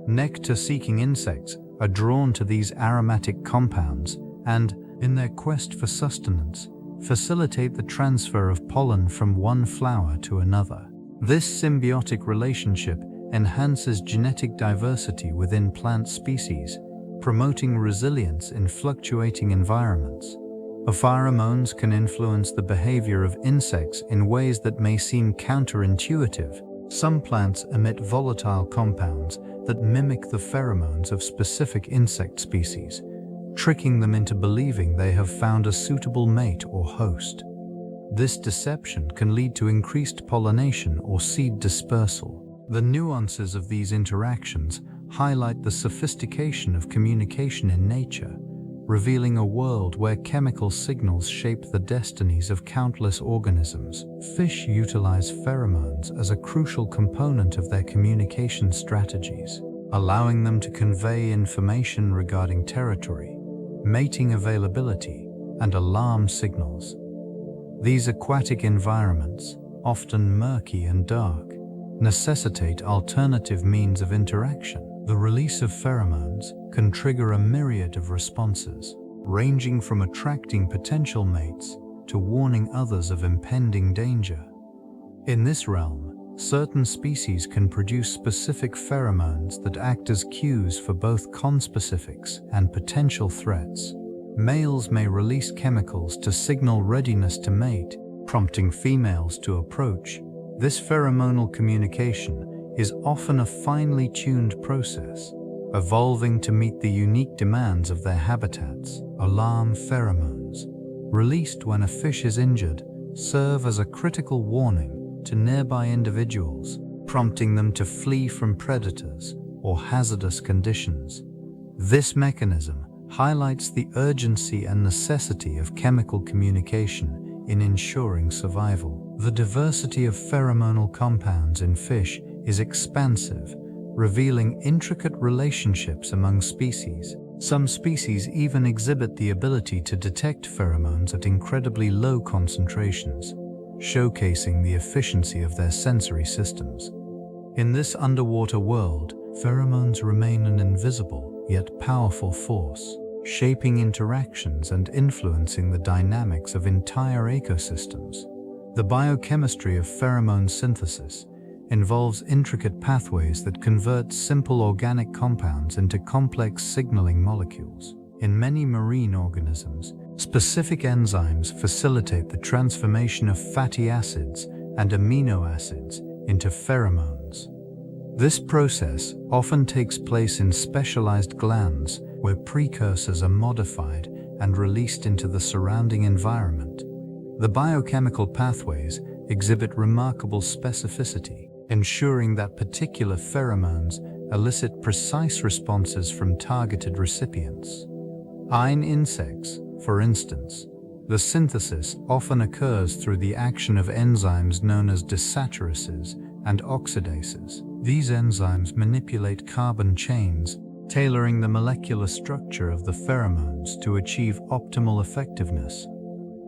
Nectar-seeking insects are drawn to these aromatic compounds and, in their quest for sustenance, facilitate the transfer of pollen from one flower to another. This symbiotic relationship enhances genetic diversity within plant species, promoting resilience in fluctuating environments. Pheromones can influence the behavior of insects in ways that may seem counterintuitive. Some plants emit volatile compounds that mimic the pheromones of specific insect species, tricking them into believing they have found a suitable mate or host. This deception can lead to increased pollination or seed dispersal. The nuances of these interactions highlight the sophistication of communication in nature, revealing a world where chemical signals shape the destinies of countless organisms. Fish utilize pheromones as a crucial component of their communication strategies, allowing them to convey information regarding territory, mating availability, and alarm signals. These aquatic environments, often murky and dark, necessitate alternative means of interaction. The release of pheromones can trigger a myriad of responses, ranging from attracting potential mates to warning others of impending danger. In this realm, certain species can produce specific pheromones that act as cues for both conspecifics and potential threats. Males may release chemicals to signal readiness to mate, prompting females to approach. This pheromonal communication is often a finely tuned process, evolving to meet the unique demands of their habitats. Alarm pheromones, released when a fish is injured, serve as a critical warning to nearby individuals, prompting them to flee from predators or hazardous conditions. This mechanism highlights the urgency and necessity of chemical communication in ensuring survival. The diversity of pheromonal compounds in fish is expansive, revealing intricate relationships among species. Some species even exhibit the ability to detect pheromones at incredibly low concentrations, showcasing the efficiency of their sensory systems. In this underwater world, pheromones remain an invisible yet powerful force, shaping interactions and influencing the dynamics of entire ecosystems. The biochemistry of pheromone synthesis involves intricate pathways that convert simple organic compounds into complex signaling molecules. In many marine organisms, specific enzymes facilitate the transformation of fatty acids and amino acids into pheromones. This process often takes place in specialized glands where precursors are modified and released into the surrounding environment. The biochemical pathways exhibit remarkable specificity, ensuring that particular pheromones elicit precise responses from targeted recipients. In insects, for instance, the synthesis often occurs through the action of enzymes known as desaturase and oxidases. These enzymes manipulate carbon chains, tailoring the molecular structure of the pheromones to achieve optimal effectiveness.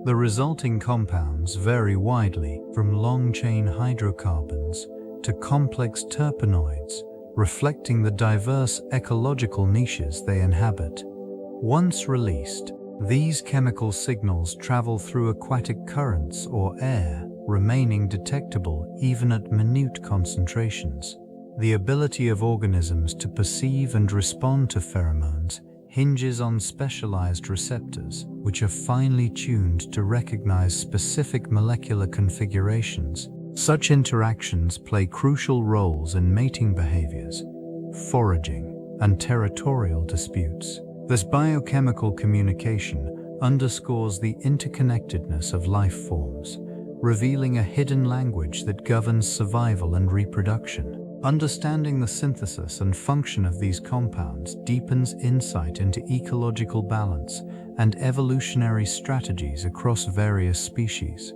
The resulting compounds vary widely from long-chain hydrocarbons to complex terpenoids, reflecting the diverse ecological niches they inhabit. Once released, these chemical signals travel through aquatic currents or air, remaining detectable even at minute concentrations. The ability of organisms to perceive and respond to pheromones hinges on specialized receptors, which are finely tuned to recognize specific molecular configurations. Such interactions play crucial roles in mating behaviors, foraging, and territorial disputes. This biochemical communication underscores the interconnectedness of life forms, revealing a hidden language that governs survival and reproduction. Understanding the synthesis and function of these compounds deepens insight into ecological balance and evolutionary strategies across various species.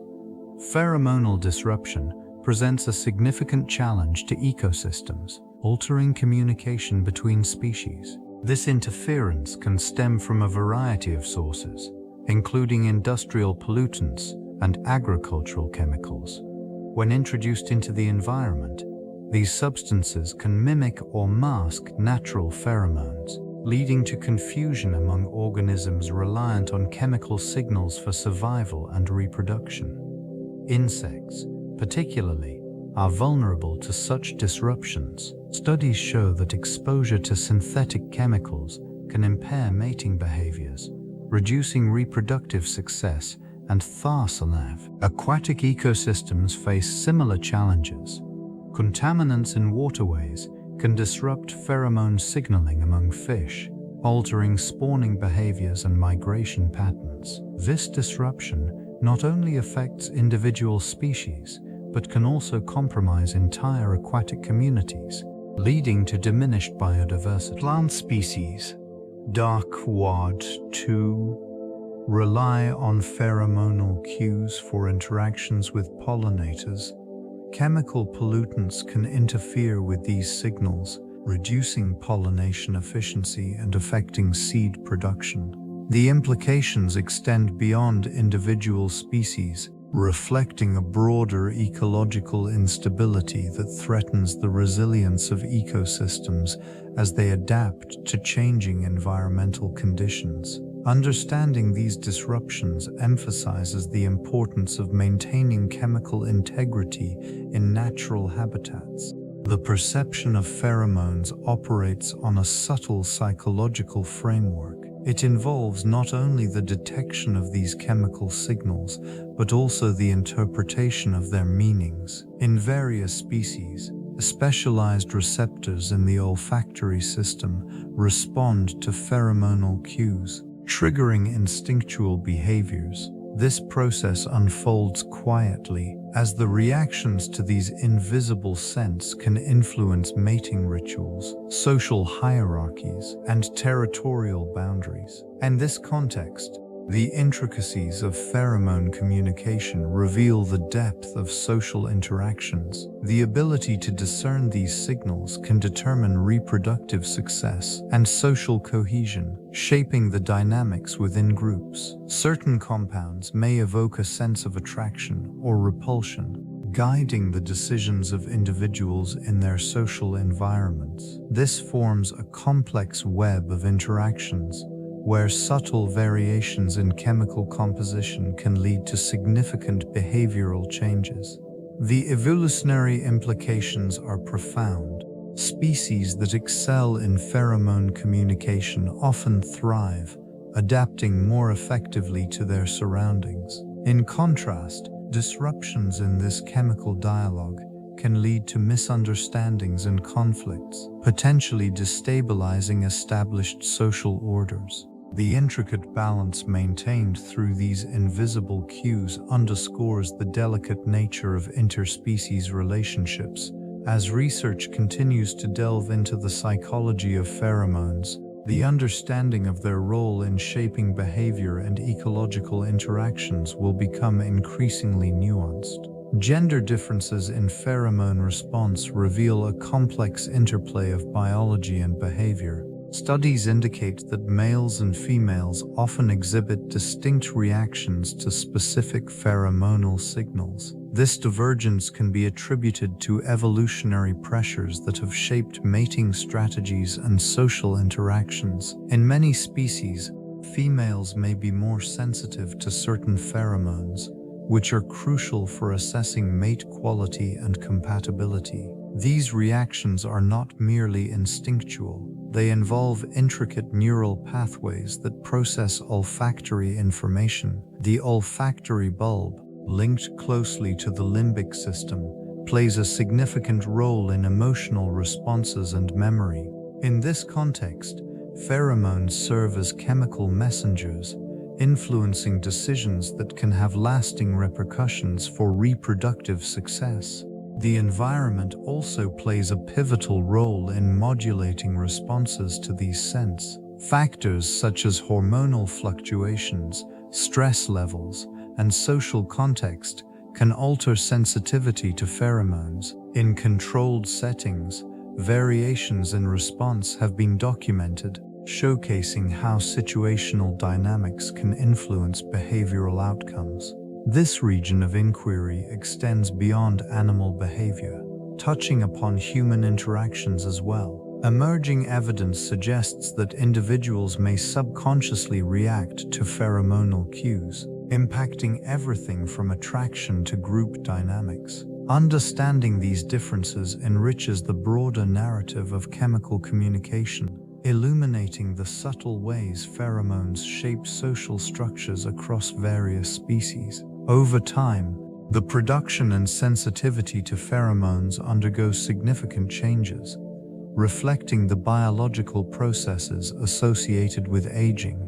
Pheromonal disruption presents a significant challenge to ecosystems, altering communication between species. This interference can stem from a variety of sources, including industrial pollutants and agricultural chemicals. When introduced into the environment, these substances can mimic or mask natural pheromones, leading to confusion among organisms reliant on chemical signals for survival and reproduction. Insects, particularly, are vulnerable to such disruptions. Studies show that exposure to synthetic chemicals can impair mating behaviors, reducing reproductive success and thus aquatic ecosystems face similar challenges. Contaminants in waterways can disrupt pheromone signaling among fish, altering spawning behaviors and migration patterns. This disruption not only affects individual species, but can also compromise entire aquatic communities, leading to diminished biodiversity. Plant species, dark wad 2, rely on pheromonal cues for interactions with pollinators. Chemical pollutants can interfere with these signals, reducing pollination efficiency and affecting seed production. The implications extend beyond individual species, reflecting a broader ecological instability that threatens the resilience of ecosystems as they adapt to changing environmental conditions. Understanding these disruptions emphasizes the importance of maintaining chemical integrity in natural habitats. The perception of pheromones operates on a subtle psychological framework. It involves not only the detection of these chemical signals, but also the interpretation of their meanings. In various species, specialized receptors in the olfactory system respond to pheromonal cues, triggering instinctual behaviors. This process unfolds quietly, as the reactions to these invisible scents can influence mating rituals, social hierarchies, and territorial boundaries. In this context, the intricacies of pheromone communication reveal the depth of social interactions. The ability to discern these signals can determine reproductive success and social cohesion, shaping the dynamics within groups. Certain compounds may evoke a sense of attraction or repulsion, guiding the decisions of individuals in their social environments. This forms a complex web of interactions, where subtle variations in chemical composition can lead to significant behavioral changes. The evolutionary implications are profound. Species that excel in pheromone communication often thrive, adapting more effectively to their surroundings. In contrast, disruptions in this chemical dialogue can lead to misunderstandings and conflicts, potentially destabilizing established social orders. The intricate balance maintained through these invisible cues underscores the delicate nature of interspecies relationships. As research continues to delve into the psychology of pheromones, the understanding of their role in shaping behavior and ecological interactions will become increasingly nuanced. Gender differences in pheromone response reveal a complex interplay of biology and behavior. Studies indicate that males and females often exhibit distinct reactions to specific pheromonal signals. This divergence can be attributed to evolutionary pressures that have shaped mating strategies and social interactions. In many species, females may be more sensitive to certain pheromones, which are crucial for assessing mate quality and compatibility. These reactions are not merely instinctual. They involve intricate neural pathways that process olfactory information. The olfactory bulb, linked closely to the limbic system, plays a significant role in emotional responses and memory. In this context, pheromones serve as chemical messengers, influencing decisions that can have lasting repercussions for reproductive success. The environment also plays a pivotal role in modulating responses to these scents. Factors such as hormonal fluctuations, stress levels, and social context can alter sensitivity to pheromones. In controlled settings, variations in response have been documented, showcasing how situational dynamics can influence behavioral outcomes. This region of inquiry extends beyond animal behavior, touching upon human interactions as well. Emerging evidence suggests that individuals may subconsciously react to pheromonal cues, impacting everything from attraction to group dynamics. Understanding these differences enriches the broader narrative of chemical communication, illuminating the subtle ways pheromones shape social structures across various species. Over time, the production and sensitivity to pheromones undergo significant changes, reflecting the biological processes associated with aging.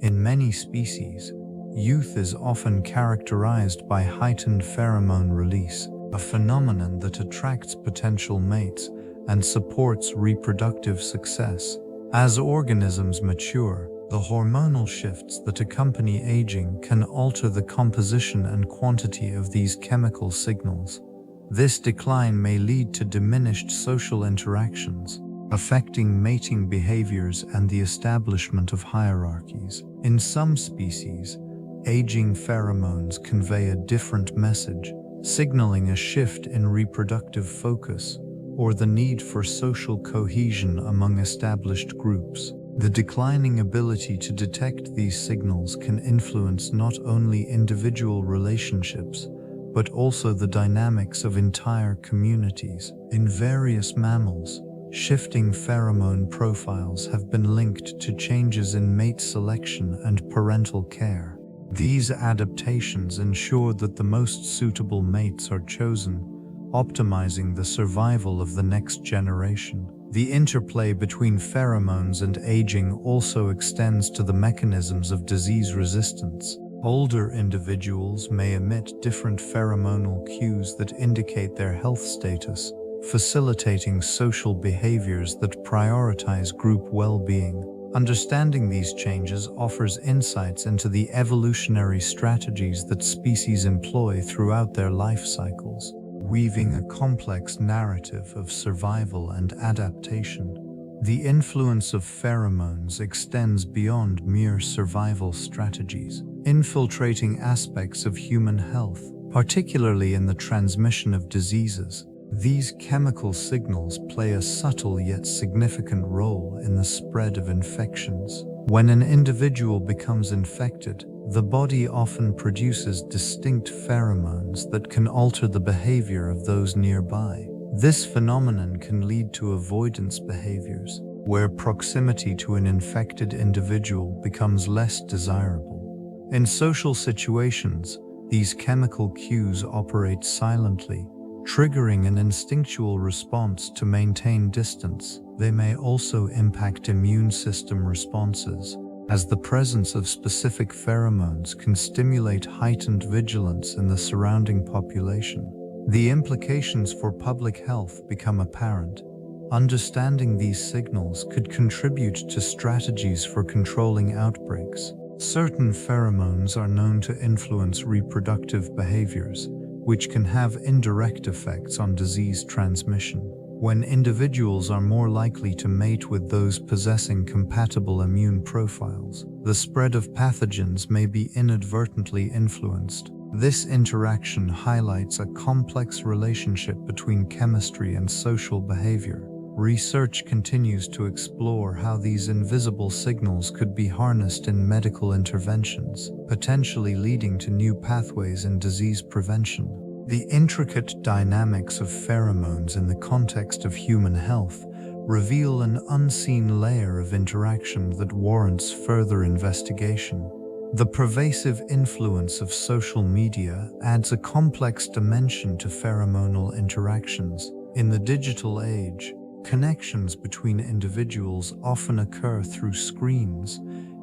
In many species, youth is often characterized by heightened pheromone release, a phenomenon that attracts potential mates and supports reproductive success. As organisms mature, the hormonal shifts that accompany aging can alter the composition and quantity of these chemical signals. This decline may lead to diminished social interactions, affecting mating behaviors and the establishment of hierarchies. In some species, aging pheromones convey a different message, signaling a shift in reproductive focus or the need for social cohesion among established groups. The declining ability to detect these signals can influence not only individual relationships, but also the dynamics of entire communities. In various mammals, shifting pheromone profiles have been linked to changes in mate selection and parental care. These adaptations ensure that the most suitable mates are chosen, optimizing the survival of the next generation. The interplay between pheromones and aging also extends to the mechanisms of disease resistance. Older individuals may emit different pheromonal cues that indicate their health status, facilitating social behaviors that prioritize group well-being. Understanding these changes offers insights into the evolutionary strategies that species employ throughout their life cycles, weaving a complex narrative of survival and adaptation. The influence of pheromones extends beyond mere survival strategies, infiltrating aspects of human health, particularly in the transmission of diseases. These chemical signals play a subtle yet significant role in the spread of infections. When an individual becomes infected, the body often produces distinct pheromones that can alter the behavior of those nearby. This phenomenon can lead to avoidance behaviors, where proximity to an infected individual becomes less desirable. In social situations, these chemical cues operate silently, triggering an instinctual response to maintain distance. They may also impact immune system responses, as the presence of specific pheromones can stimulate heightened vigilance in the surrounding population. The implications for public health become apparent. Understanding these signals could contribute to strategies for controlling outbreaks. Certain pheromones are known to influence reproductive behaviors, which can have indirect effects on disease transmission. When individuals are more likely to mate with those possessing compatible immune profiles, the spread of pathogens may be inadvertently influenced. This interaction highlights a complex relationship between chemistry and social behavior. Research continues to explore how these invisible signals could be harnessed in medical interventions, potentially leading to new pathways in disease prevention. The intricate dynamics of pheromones in the context of human health reveal an unseen layer of interaction that warrants further investigation. The pervasive influence of social media adds a complex dimension to pheromonal interactions. In the digital age, connections between individuals often occur through screens,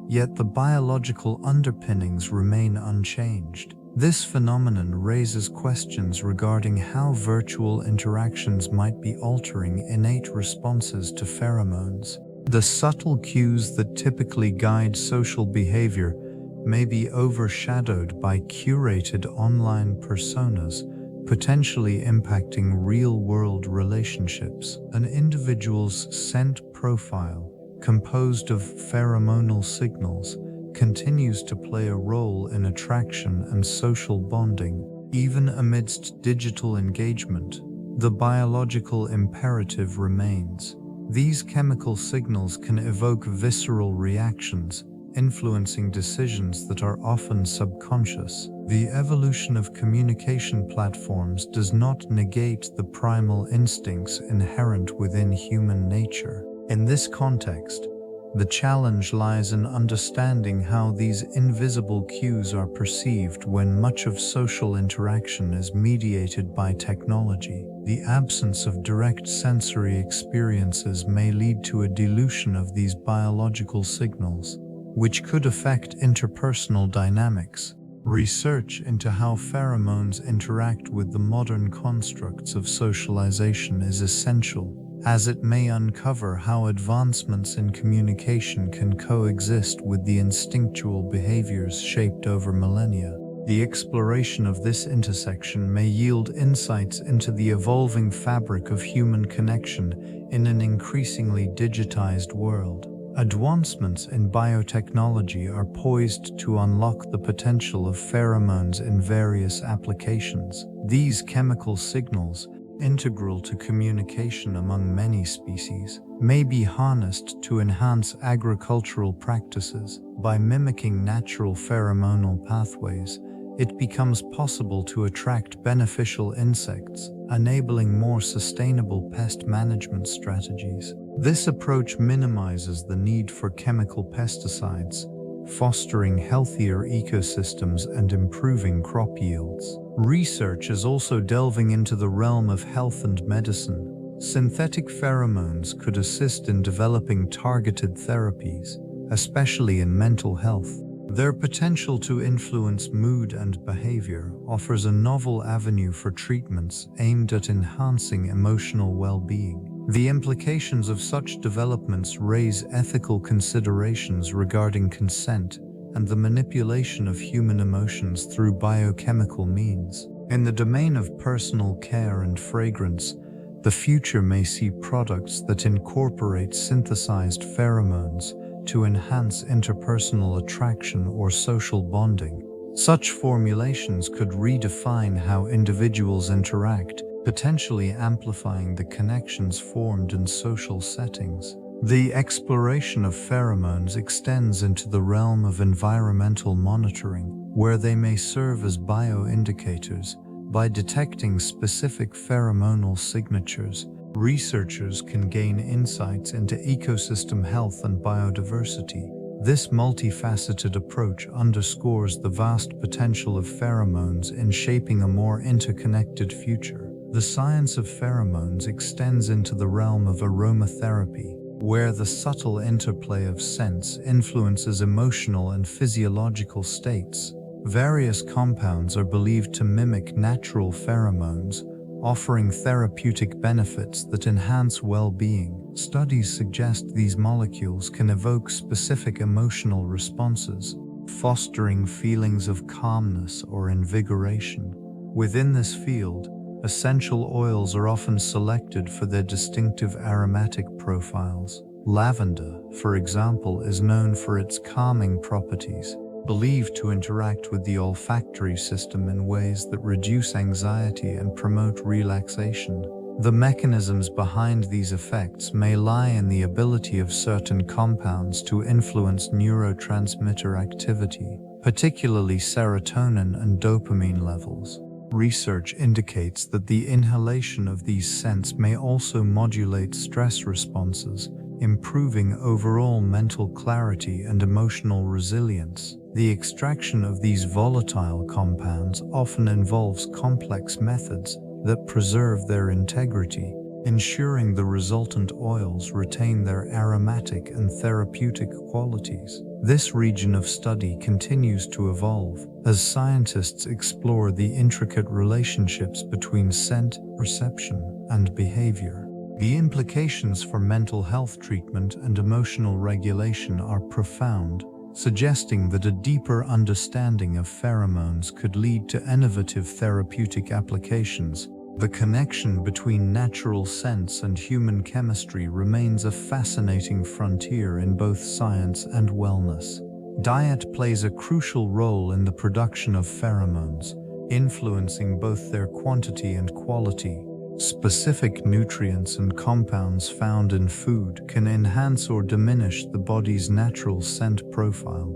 yet the biological underpinnings remain unchanged. This phenomenon raises questions regarding how virtual interactions might be altering innate responses to pheromones. The subtle cues that typically guide social behavior may be overshadowed by curated online personas, potentially impacting real-world relationships. An individual's scent profile, composed of pheromonal signals, continues to play a role in attraction and social bonding. Even amidst digital engagement, the biological imperative remains. These chemical signals can evoke visceral reactions, influencing decisions that are often subconscious. The evolution of communication platforms does not negate the primal instincts inherent within human nature. In this context, the challenge lies in understanding how these invisible cues are perceived when much of social interaction is mediated by technology. The absence of direct sensory experiences may lead to a dilution of these biological signals, which could affect interpersonal dynamics. Research into how pheromones interact with the modern constructs of socialization is essential, as it may uncover how advancements in communication can coexist with the instinctual behaviors shaped over millennia. The exploration of this intersection may yield insights into the evolving fabric of human connection in an increasingly digitized world. Advancements in biotechnology are poised to unlock the potential of pheromones in various applications. These chemical signals, integral to communication among many species, may be harnessed to enhance agricultural practices. By mimicking natural pheromonal pathways, it becomes possible to attract beneficial insects, enabling more sustainable pest management strategies. This approach minimizes the need for chemical pesticides, fostering healthier ecosystems and improving crop yields. Research is also delving into the realm of health and medicine. Synthetic pheromones could assist in developing targeted therapies, especially in mental health. Their potential to influence mood and behavior offers a novel avenue for treatments aimed at enhancing emotional well-being. The implications of such developments raise ethical considerations regarding consent and the manipulation of human emotions through biochemical means. In the domain of personal care and fragrance, the future may see products that incorporate synthesized pheromones to enhance interpersonal attraction or social bonding. Such formulations could redefine how individuals interact, potentially amplifying the connections formed in social settings. The exploration of pheromones extends into the realm of environmental monitoring, where they may serve as bioindicators. By detecting specific pheromonal signatures, researchers can gain insights into ecosystem health and biodiversity. This multifaceted approach underscores the vast potential of pheromones in shaping a more interconnected future. The science of pheromones extends into the realm of aromatherapy, where the subtle interplay of scents influences emotional and physiological states. Various compounds are believed to mimic natural pheromones, offering therapeutic benefits that enhance well-being. Studies suggest these molecules can evoke specific emotional responses, fostering feelings of calmness or invigoration. Within this field, essential oils are often selected for their distinctive aromatic profiles. Lavender, for example, is known for its calming properties, believed to interact with the olfactory system in ways that reduce anxiety and promote relaxation. The mechanisms behind these effects may lie in the ability of certain compounds to influence neurotransmitter activity, particularly serotonin and dopamine levels. Research indicates that the inhalation of these scents may also modulate stress responses, improving overall mental clarity and emotional resilience. The extraction of these volatile compounds often involves complex methods that preserve their integrity, ensuring the resultant oils retain their aromatic and therapeutic qualities. This region of study continues to evolve as scientists explore the intricate relationships between scent, perception, and behavior. The implications for mental health treatment and emotional regulation are profound, suggesting that a deeper understanding of pheromones could lead to innovative therapeutic applications. The connection between natural scents and human chemistry remains a fascinating frontier in both science and wellness. Diet plays a crucial role in the production of pheromones, influencing both their quantity and quality. Specific nutrients and compounds found in food can enhance or diminish the body's natural scent profile.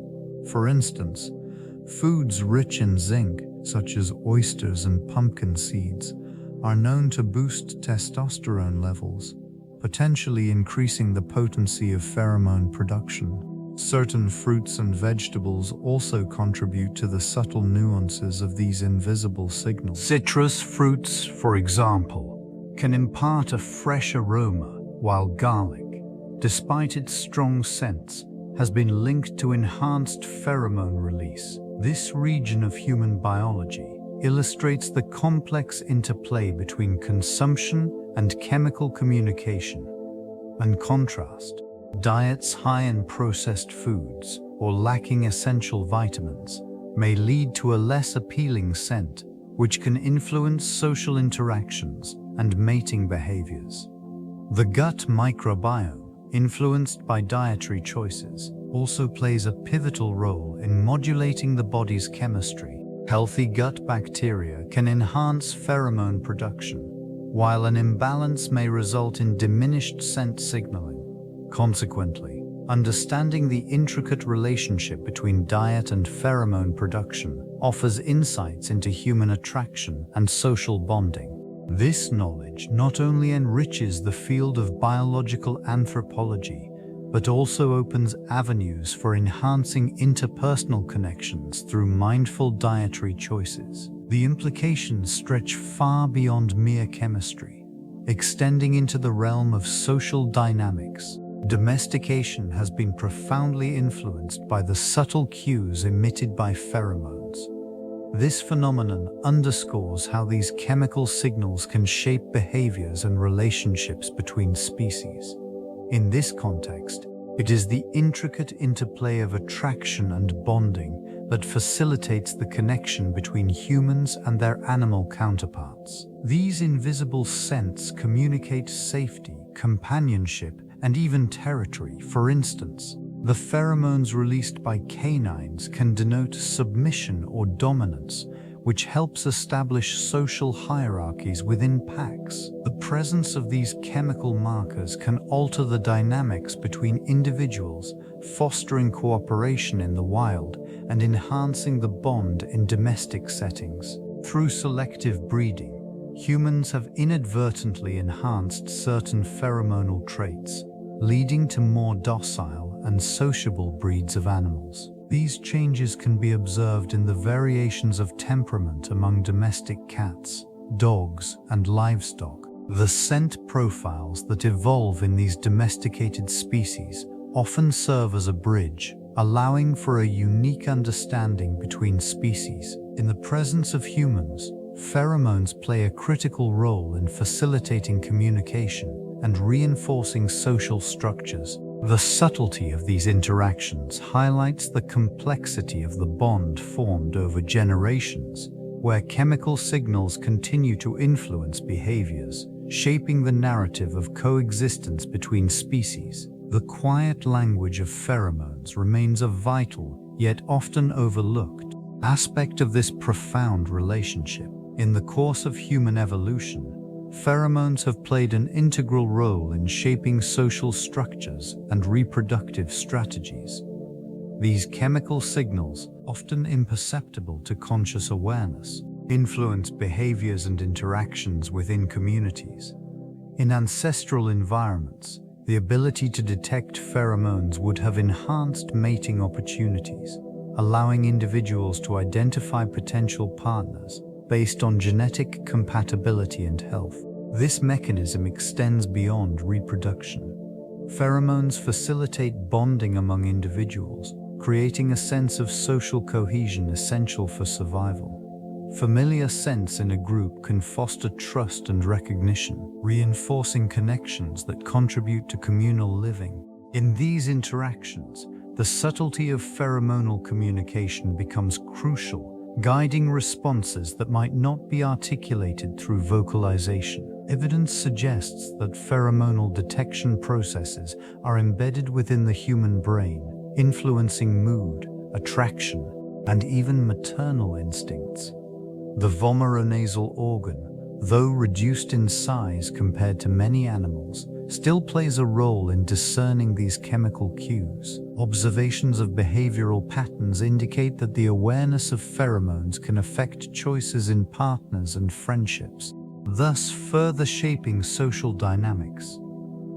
For instance, foods rich in zinc, such as oysters and pumpkin seeds, are known to boost testosterone levels, potentially increasing the potency of pheromone production. Certain fruits and vegetables also contribute to the subtle nuances of these invisible signals. Citrus fruits, for example, can impart a fresh aroma, while garlic, despite its strong scents, has been linked to enhanced pheromone release. This region of human biology illustrates the complex interplay between consumption and chemical communication. In contrast, diets high in processed foods or lacking essential vitamins may lead to a less appealing scent, which can influence social interactions and mating behaviors. The gut microbiome, influenced by dietary choices, also plays a pivotal role in modulating the body's chemistry. Healthy gut bacteria can enhance pheromone production, while an imbalance may result in diminished scent signaling. Consequently, understanding the intricate relationship between diet and pheromone production offers insights into human attraction and social bonding. This knowledge not only enriches the field of biological anthropology, but also opens avenues for enhancing interpersonal connections through mindful dietary choices. The implications stretch far beyond mere chemistry, extending into the realm of social dynamics. Domestication has been profoundly influenced by the subtle cues emitted by pheromones. This phenomenon underscores how these chemical signals can shape behaviors and relationships between species. In this context, it is the intricate interplay of attraction and bonding that facilitates the connection between humans and their animal counterparts. These invisible scents communicate safety, companionship, and even territory. For instance, the pheromones released by canines can denote submission or dominance, which helps establish social hierarchies within packs. The presence of these chemical markers can alter the dynamics between individuals, fostering cooperation in the wild and enhancing the bond in domestic settings. Through selective breeding, humans have inadvertently enhanced certain pheromonal traits, leading to more docile and sociable breeds of animals. These changes can be observed in the variations of temperament among domestic cats, dogs, and livestock. The scent profiles that evolve in these domesticated species often serve as a bridge, allowing for a unique understanding between species. In the presence of humans, pheromones play a critical role in facilitating communication and reinforcing social structures. The subtlety of these interactions highlights the complexity of the bond formed over generations, where chemical signals continue to influence behaviors, shaping the narrative of coexistence between species. The quiet language of pheromones remains a vital, yet often overlooked, aspect of this profound relationship. In the course of human evolution, pheromones have played an integral role in shaping social structures and reproductive strategies. These chemical signals, often imperceptible to conscious awareness, influence behaviors and interactions within communities. In ancestral environments, the ability to detect pheromones would have enhanced mating opportunities, allowing individuals to identify potential partners based on genetic compatibility and health. This mechanism extends beyond reproduction. Pheromones facilitate bonding among individuals, creating a sense of social cohesion essential for survival. Familiar scents in a group can foster trust and recognition, reinforcing connections that contribute to communal living. In these interactions, the subtlety of pheromonal communication becomes crucial, guiding responses that might not be articulated through vocalization. Evidence suggests that pheromonal detection processes are embedded within the human brain, influencing mood, attraction, and even maternal instincts. The vomeronasal organ, though reduced in size compared to many animals, still plays a role in discerning these chemical cues. Observations of behavioral patterns indicate that the awareness of pheromones can affect choices in partners and friendships, thus further shaping social dynamics.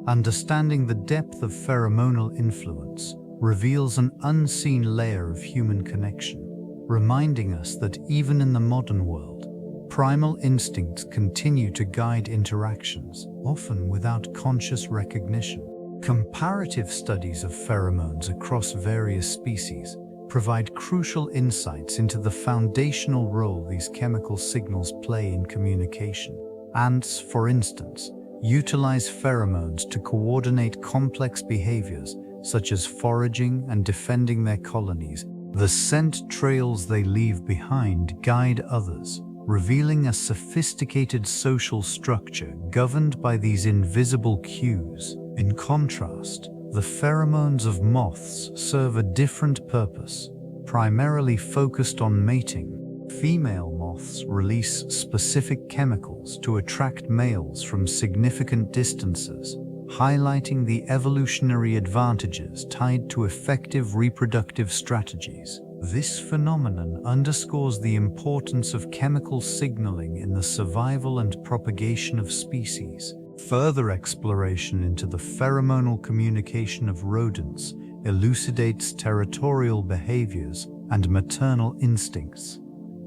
Understanding the depth of pheromonal influence reveals an unseen layer of human connection, reminding us that even in the modern world, primal instincts continue to guide interactions, often without conscious recognition. Comparative studies of pheromones across various species provide crucial insights into the foundational role these chemical signals play in communication. Ants, for instance, utilize pheromones to coordinate complex behaviors such as foraging and defending their colonies. The scent trails they leave behind guide others, revealing a sophisticated social structure governed by these invisible cues. In contrast, the pheromones of moths serve a different purpose, primarily focused on mating. Female moths release specific chemicals to attract males from significant distances, highlighting the evolutionary advantages tied to effective reproductive strategies. This phenomenon underscores the importance of chemical signaling in the survival and propagation of species. Further exploration into the pheromonal communication of rodents elucidates territorial behaviors and maternal instincts.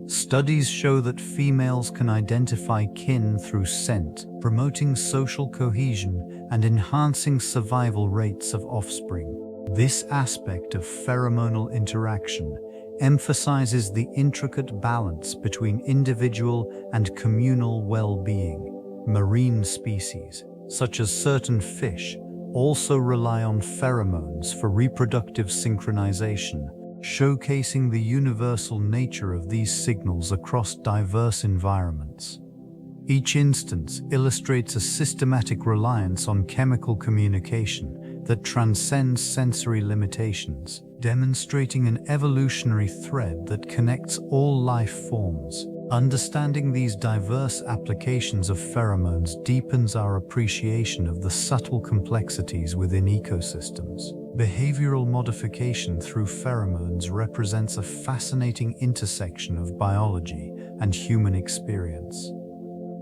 Studies show that females can identify kin through scent, promoting social cohesion and enhancing survival rates of offspring. This aspect of pheromonal interaction emphasizes the intricate balance between individual and communal well-being. Marine species, such as certain fish, also rely on pheromones for reproductive synchronization, showcasing the universal nature of these signals across diverse environments. Each instance illustrates a systematic reliance on chemical communication that transcends sensory limitations, demonstrating an evolutionary thread that connects all life forms. Understanding these diverse applications of pheromones deepens our appreciation of the subtle complexities within ecosystems. Behavioral modification through pheromones represents a fascinating intersection of biology and human experience.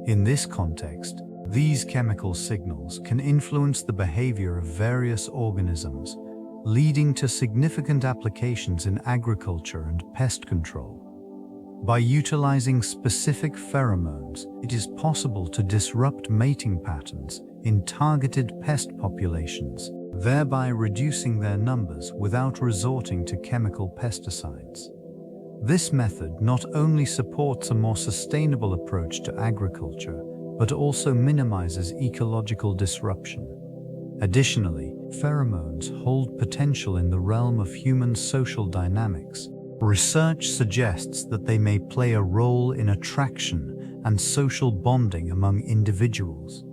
In this context, these chemical signals can influence the behavior of various organisms, leading to significant applications in agriculture and pest control. By utilizing specific pheromones, it is possible to disrupt mating patterns in targeted pest populations, thereby reducing their numbers without resorting to chemical pesticides. This method not only supports a more sustainable approach to agriculture, but also minimizes ecological disruption. Additionally, pheromones hold potential in the realm of human social dynamics. Research suggests that they may play a role in attraction and social bonding among individuals.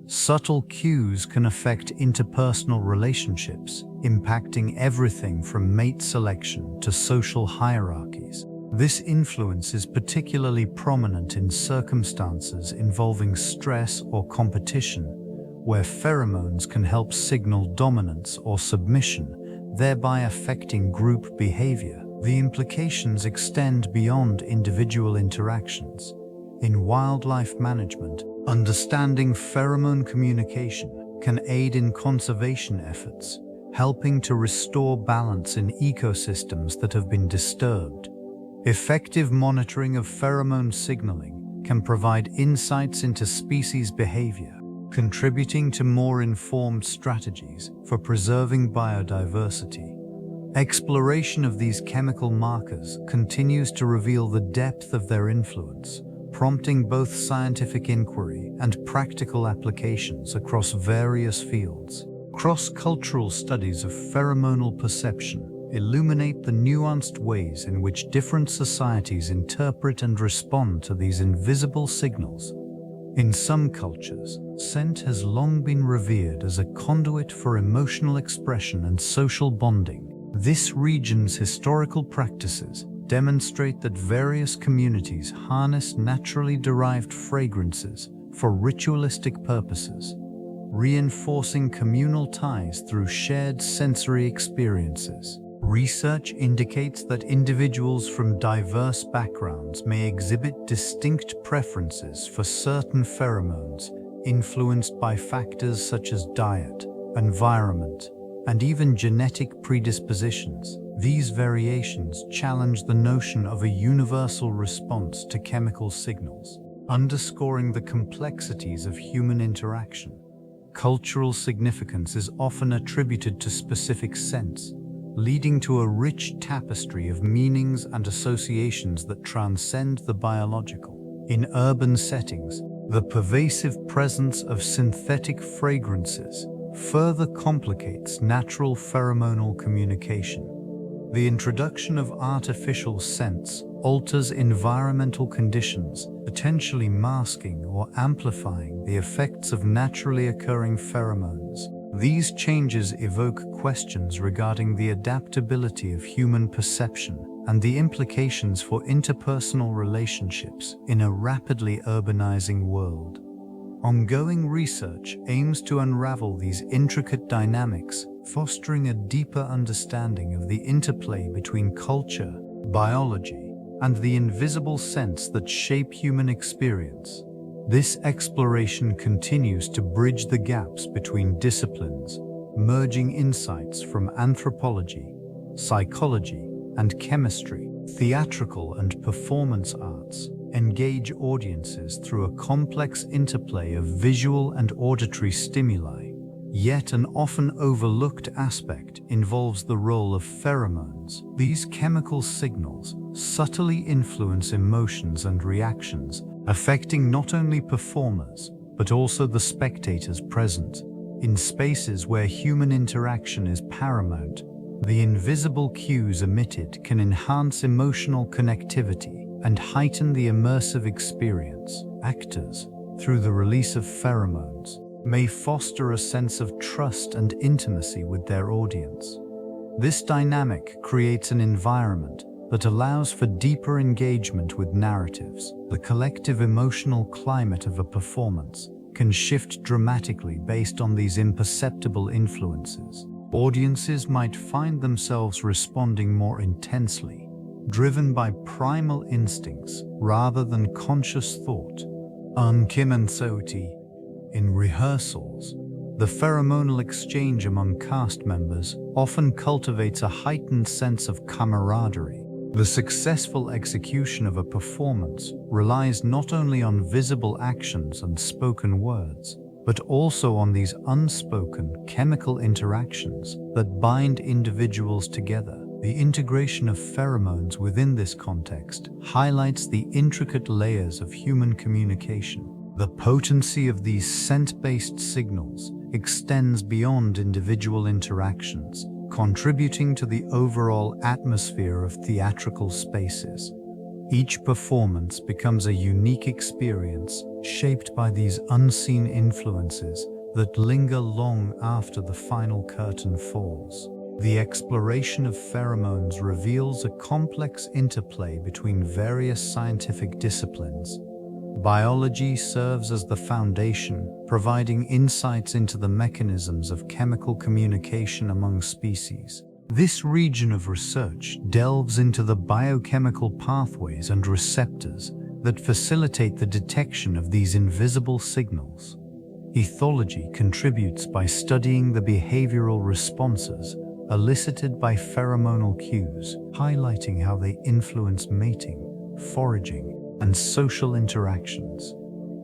Subtle cues can affect interpersonal relationships, impacting everything from mate selection to social hierarchies. This influence is particularly prominent in circumstances involving stress or competition, where pheromones can help signal dominance or submission, thereby affecting group behavior. The implications extend beyond individual interactions. In wildlife management, understanding pheromone communication can aid in conservation efforts, helping to restore balance in ecosystems that have been disturbed. Effective monitoring of pheromone signaling can provide insights into species behavior, contributing to more informed strategies for preserving biodiversity. Exploration of these chemical markers continues to reveal the depth of their influence, prompting both scientific inquiry and practical applications across various fields. Cross-cultural studies of pheromonal perception illuminate the nuanced ways in which different societies interpret and respond to these invisible signals. In some cultures, scent has long been revered as a conduit for emotional expression and social bonding. This region's historical practices demonstrate that various communities harness naturally derived fragrances for ritualistic purposes, reinforcing communal ties through shared sensory experiences. Research indicates that individuals from diverse backgrounds may exhibit distinct preferences for certain pheromones, influenced by factors such as diet, environment, and even genetic predispositions. These variations challenge the notion of a universal response to chemical signals, underscoring the complexities of human interaction. Cultural significance is often attributed to specific scents, leading to a rich tapestry of meanings and associations that transcend the biological. In urban settings, the pervasive presence of synthetic fragrances further complicates natural pheromonal communication. The introduction of artificial scents alters environmental conditions, potentially masking or amplifying the effects of naturally occurring pheromones. These changes evoke questions regarding the adaptability of human perception and the implications for interpersonal relationships in a rapidly urbanizing world. Ongoing research aims to unravel these intricate dynamics, fostering a deeper understanding of the interplay between culture, biology, and the invisible scents that shape human experience. This exploration continues to bridge the gaps between disciplines, merging insights from anthropology, psychology, and chemistry. Theatrical and performance arts engage audiences through a complex interplay of visual and auditory stimuli. Yet an often overlooked aspect involves the role of pheromones. These chemical signals subtly influence emotions and reactions, affecting not only performers, but also the spectators present. In spaces where human interaction is paramount, the invisible cues emitted can enhance emotional connectivity and heighten the immersive experience. Actors, through the release of pheromones, may foster a sense of trust and intimacy with their audience. This dynamic creates an environment that allows for deeper engagement with narratives. The collective emotional climate of a performance can shift dramatically based on these imperceptible influences. Audiences might find themselves responding more intensely, driven by primal instincts rather than conscious thought. In rehearsals, the pheromonal exchange among cast members often cultivates a heightened sense of camaraderie. The successful execution of a performance relies not only on visible actions and spoken words, but also on these unspoken chemical interactions that bind individuals together. The integration of pheromones within this context highlights the intricate layers of human communication. The potency of these scent-based signals extends beyond individual interactions, contributing to the overall atmosphere of theatrical spaces. Each performance becomes a unique experience, shaped by these unseen influences that linger long after the final curtain falls. The exploration of pheromones reveals a complex interplay between various scientific disciplines. Biology serves as the foundation, providing insights into the mechanisms of chemical communication among species. This region of research delves into the biochemical pathways and receptors that facilitate the detection of these invisible signals. Ethology contributes by studying the behavioral responses elicited by pheromonal cues, highlighting how they influence mating, foraging, and social interactions.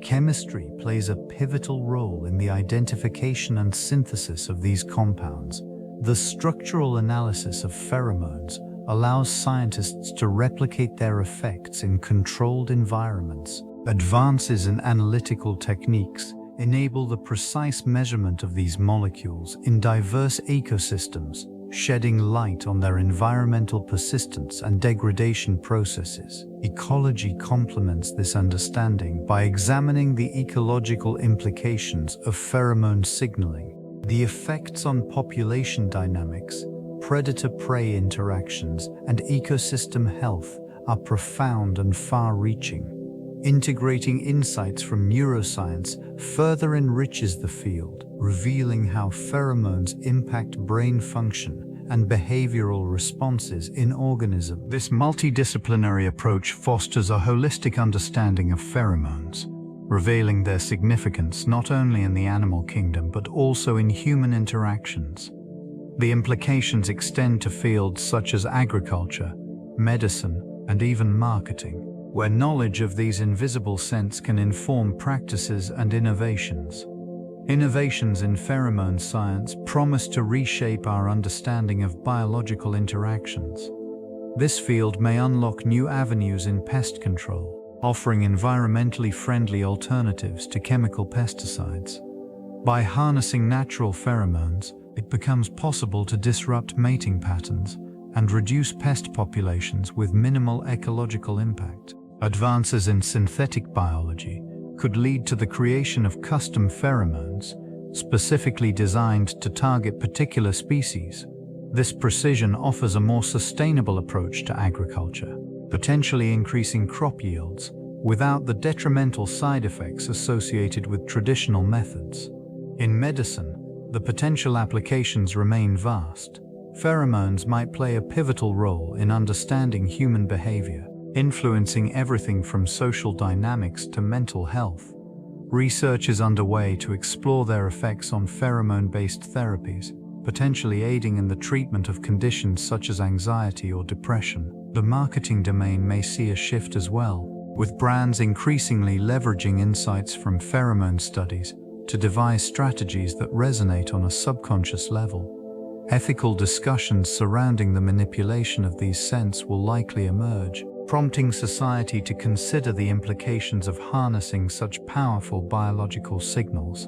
Chemistry plays a pivotal role in the identification and synthesis of these compounds. The structural analysis of pheromones allows scientists to replicate their effects in controlled environments. Advances in analytical techniques enable the precise measurement of these molecules in diverse ecosystems, shedding light on their environmental persistence and degradation processes. Ecology complements this understanding by examining the ecological implications of pheromone signaling. The effects on population dynamics, predator-prey interactions, and ecosystem health are profound and far-reaching. Integrating insights from neuroscience further enriches the field, revealing how pheromones impact brain function and behavioral responses in organisms. This multidisciplinary approach fosters a holistic understanding of pheromones, revealing their significance not only in the animal kingdom but also in human interactions. The implications extend to fields such as agriculture, medicine, and even marketing, where knowledge of these invisible scents can inform practices and innovations. Innovations in pheromone science promise to reshape our understanding of biological interactions. This field may unlock new avenues in pest control, offering environmentally friendly alternatives to chemical pesticides. By harnessing natural pheromones, it becomes possible to disrupt mating patterns and reduce pest populations with minimal ecological impact. Advances in synthetic biology could lead to the creation of custom pheromones, specifically designed to target particular species. This precision offers a more sustainable approach to agriculture, potentially increasing crop yields without the detrimental side effects associated with traditional methods. In medicine, the potential applications remain vast. Pheromones might play a pivotal role in understanding human behavior, influencing everything from social dynamics to mental health. Research is underway to explore their effects on pheromone-based therapies, potentially aiding in the treatment of conditions such as anxiety or depression. The marketing domain may see a shift as well, with brands increasingly leveraging insights from pheromone studies to devise strategies that resonate on a subconscious level. Ethical discussions surrounding the manipulation of these scents will likely emerge, prompting society to consider the implications of harnessing such powerful biological signals.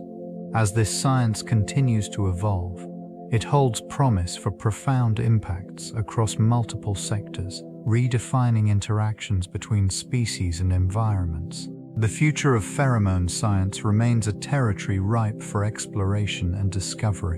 As this science continues to evolve, it holds promise for profound impacts across multiple sectors, redefining interactions between species and environments. The future of pheromone science remains a territory ripe for exploration and discovery.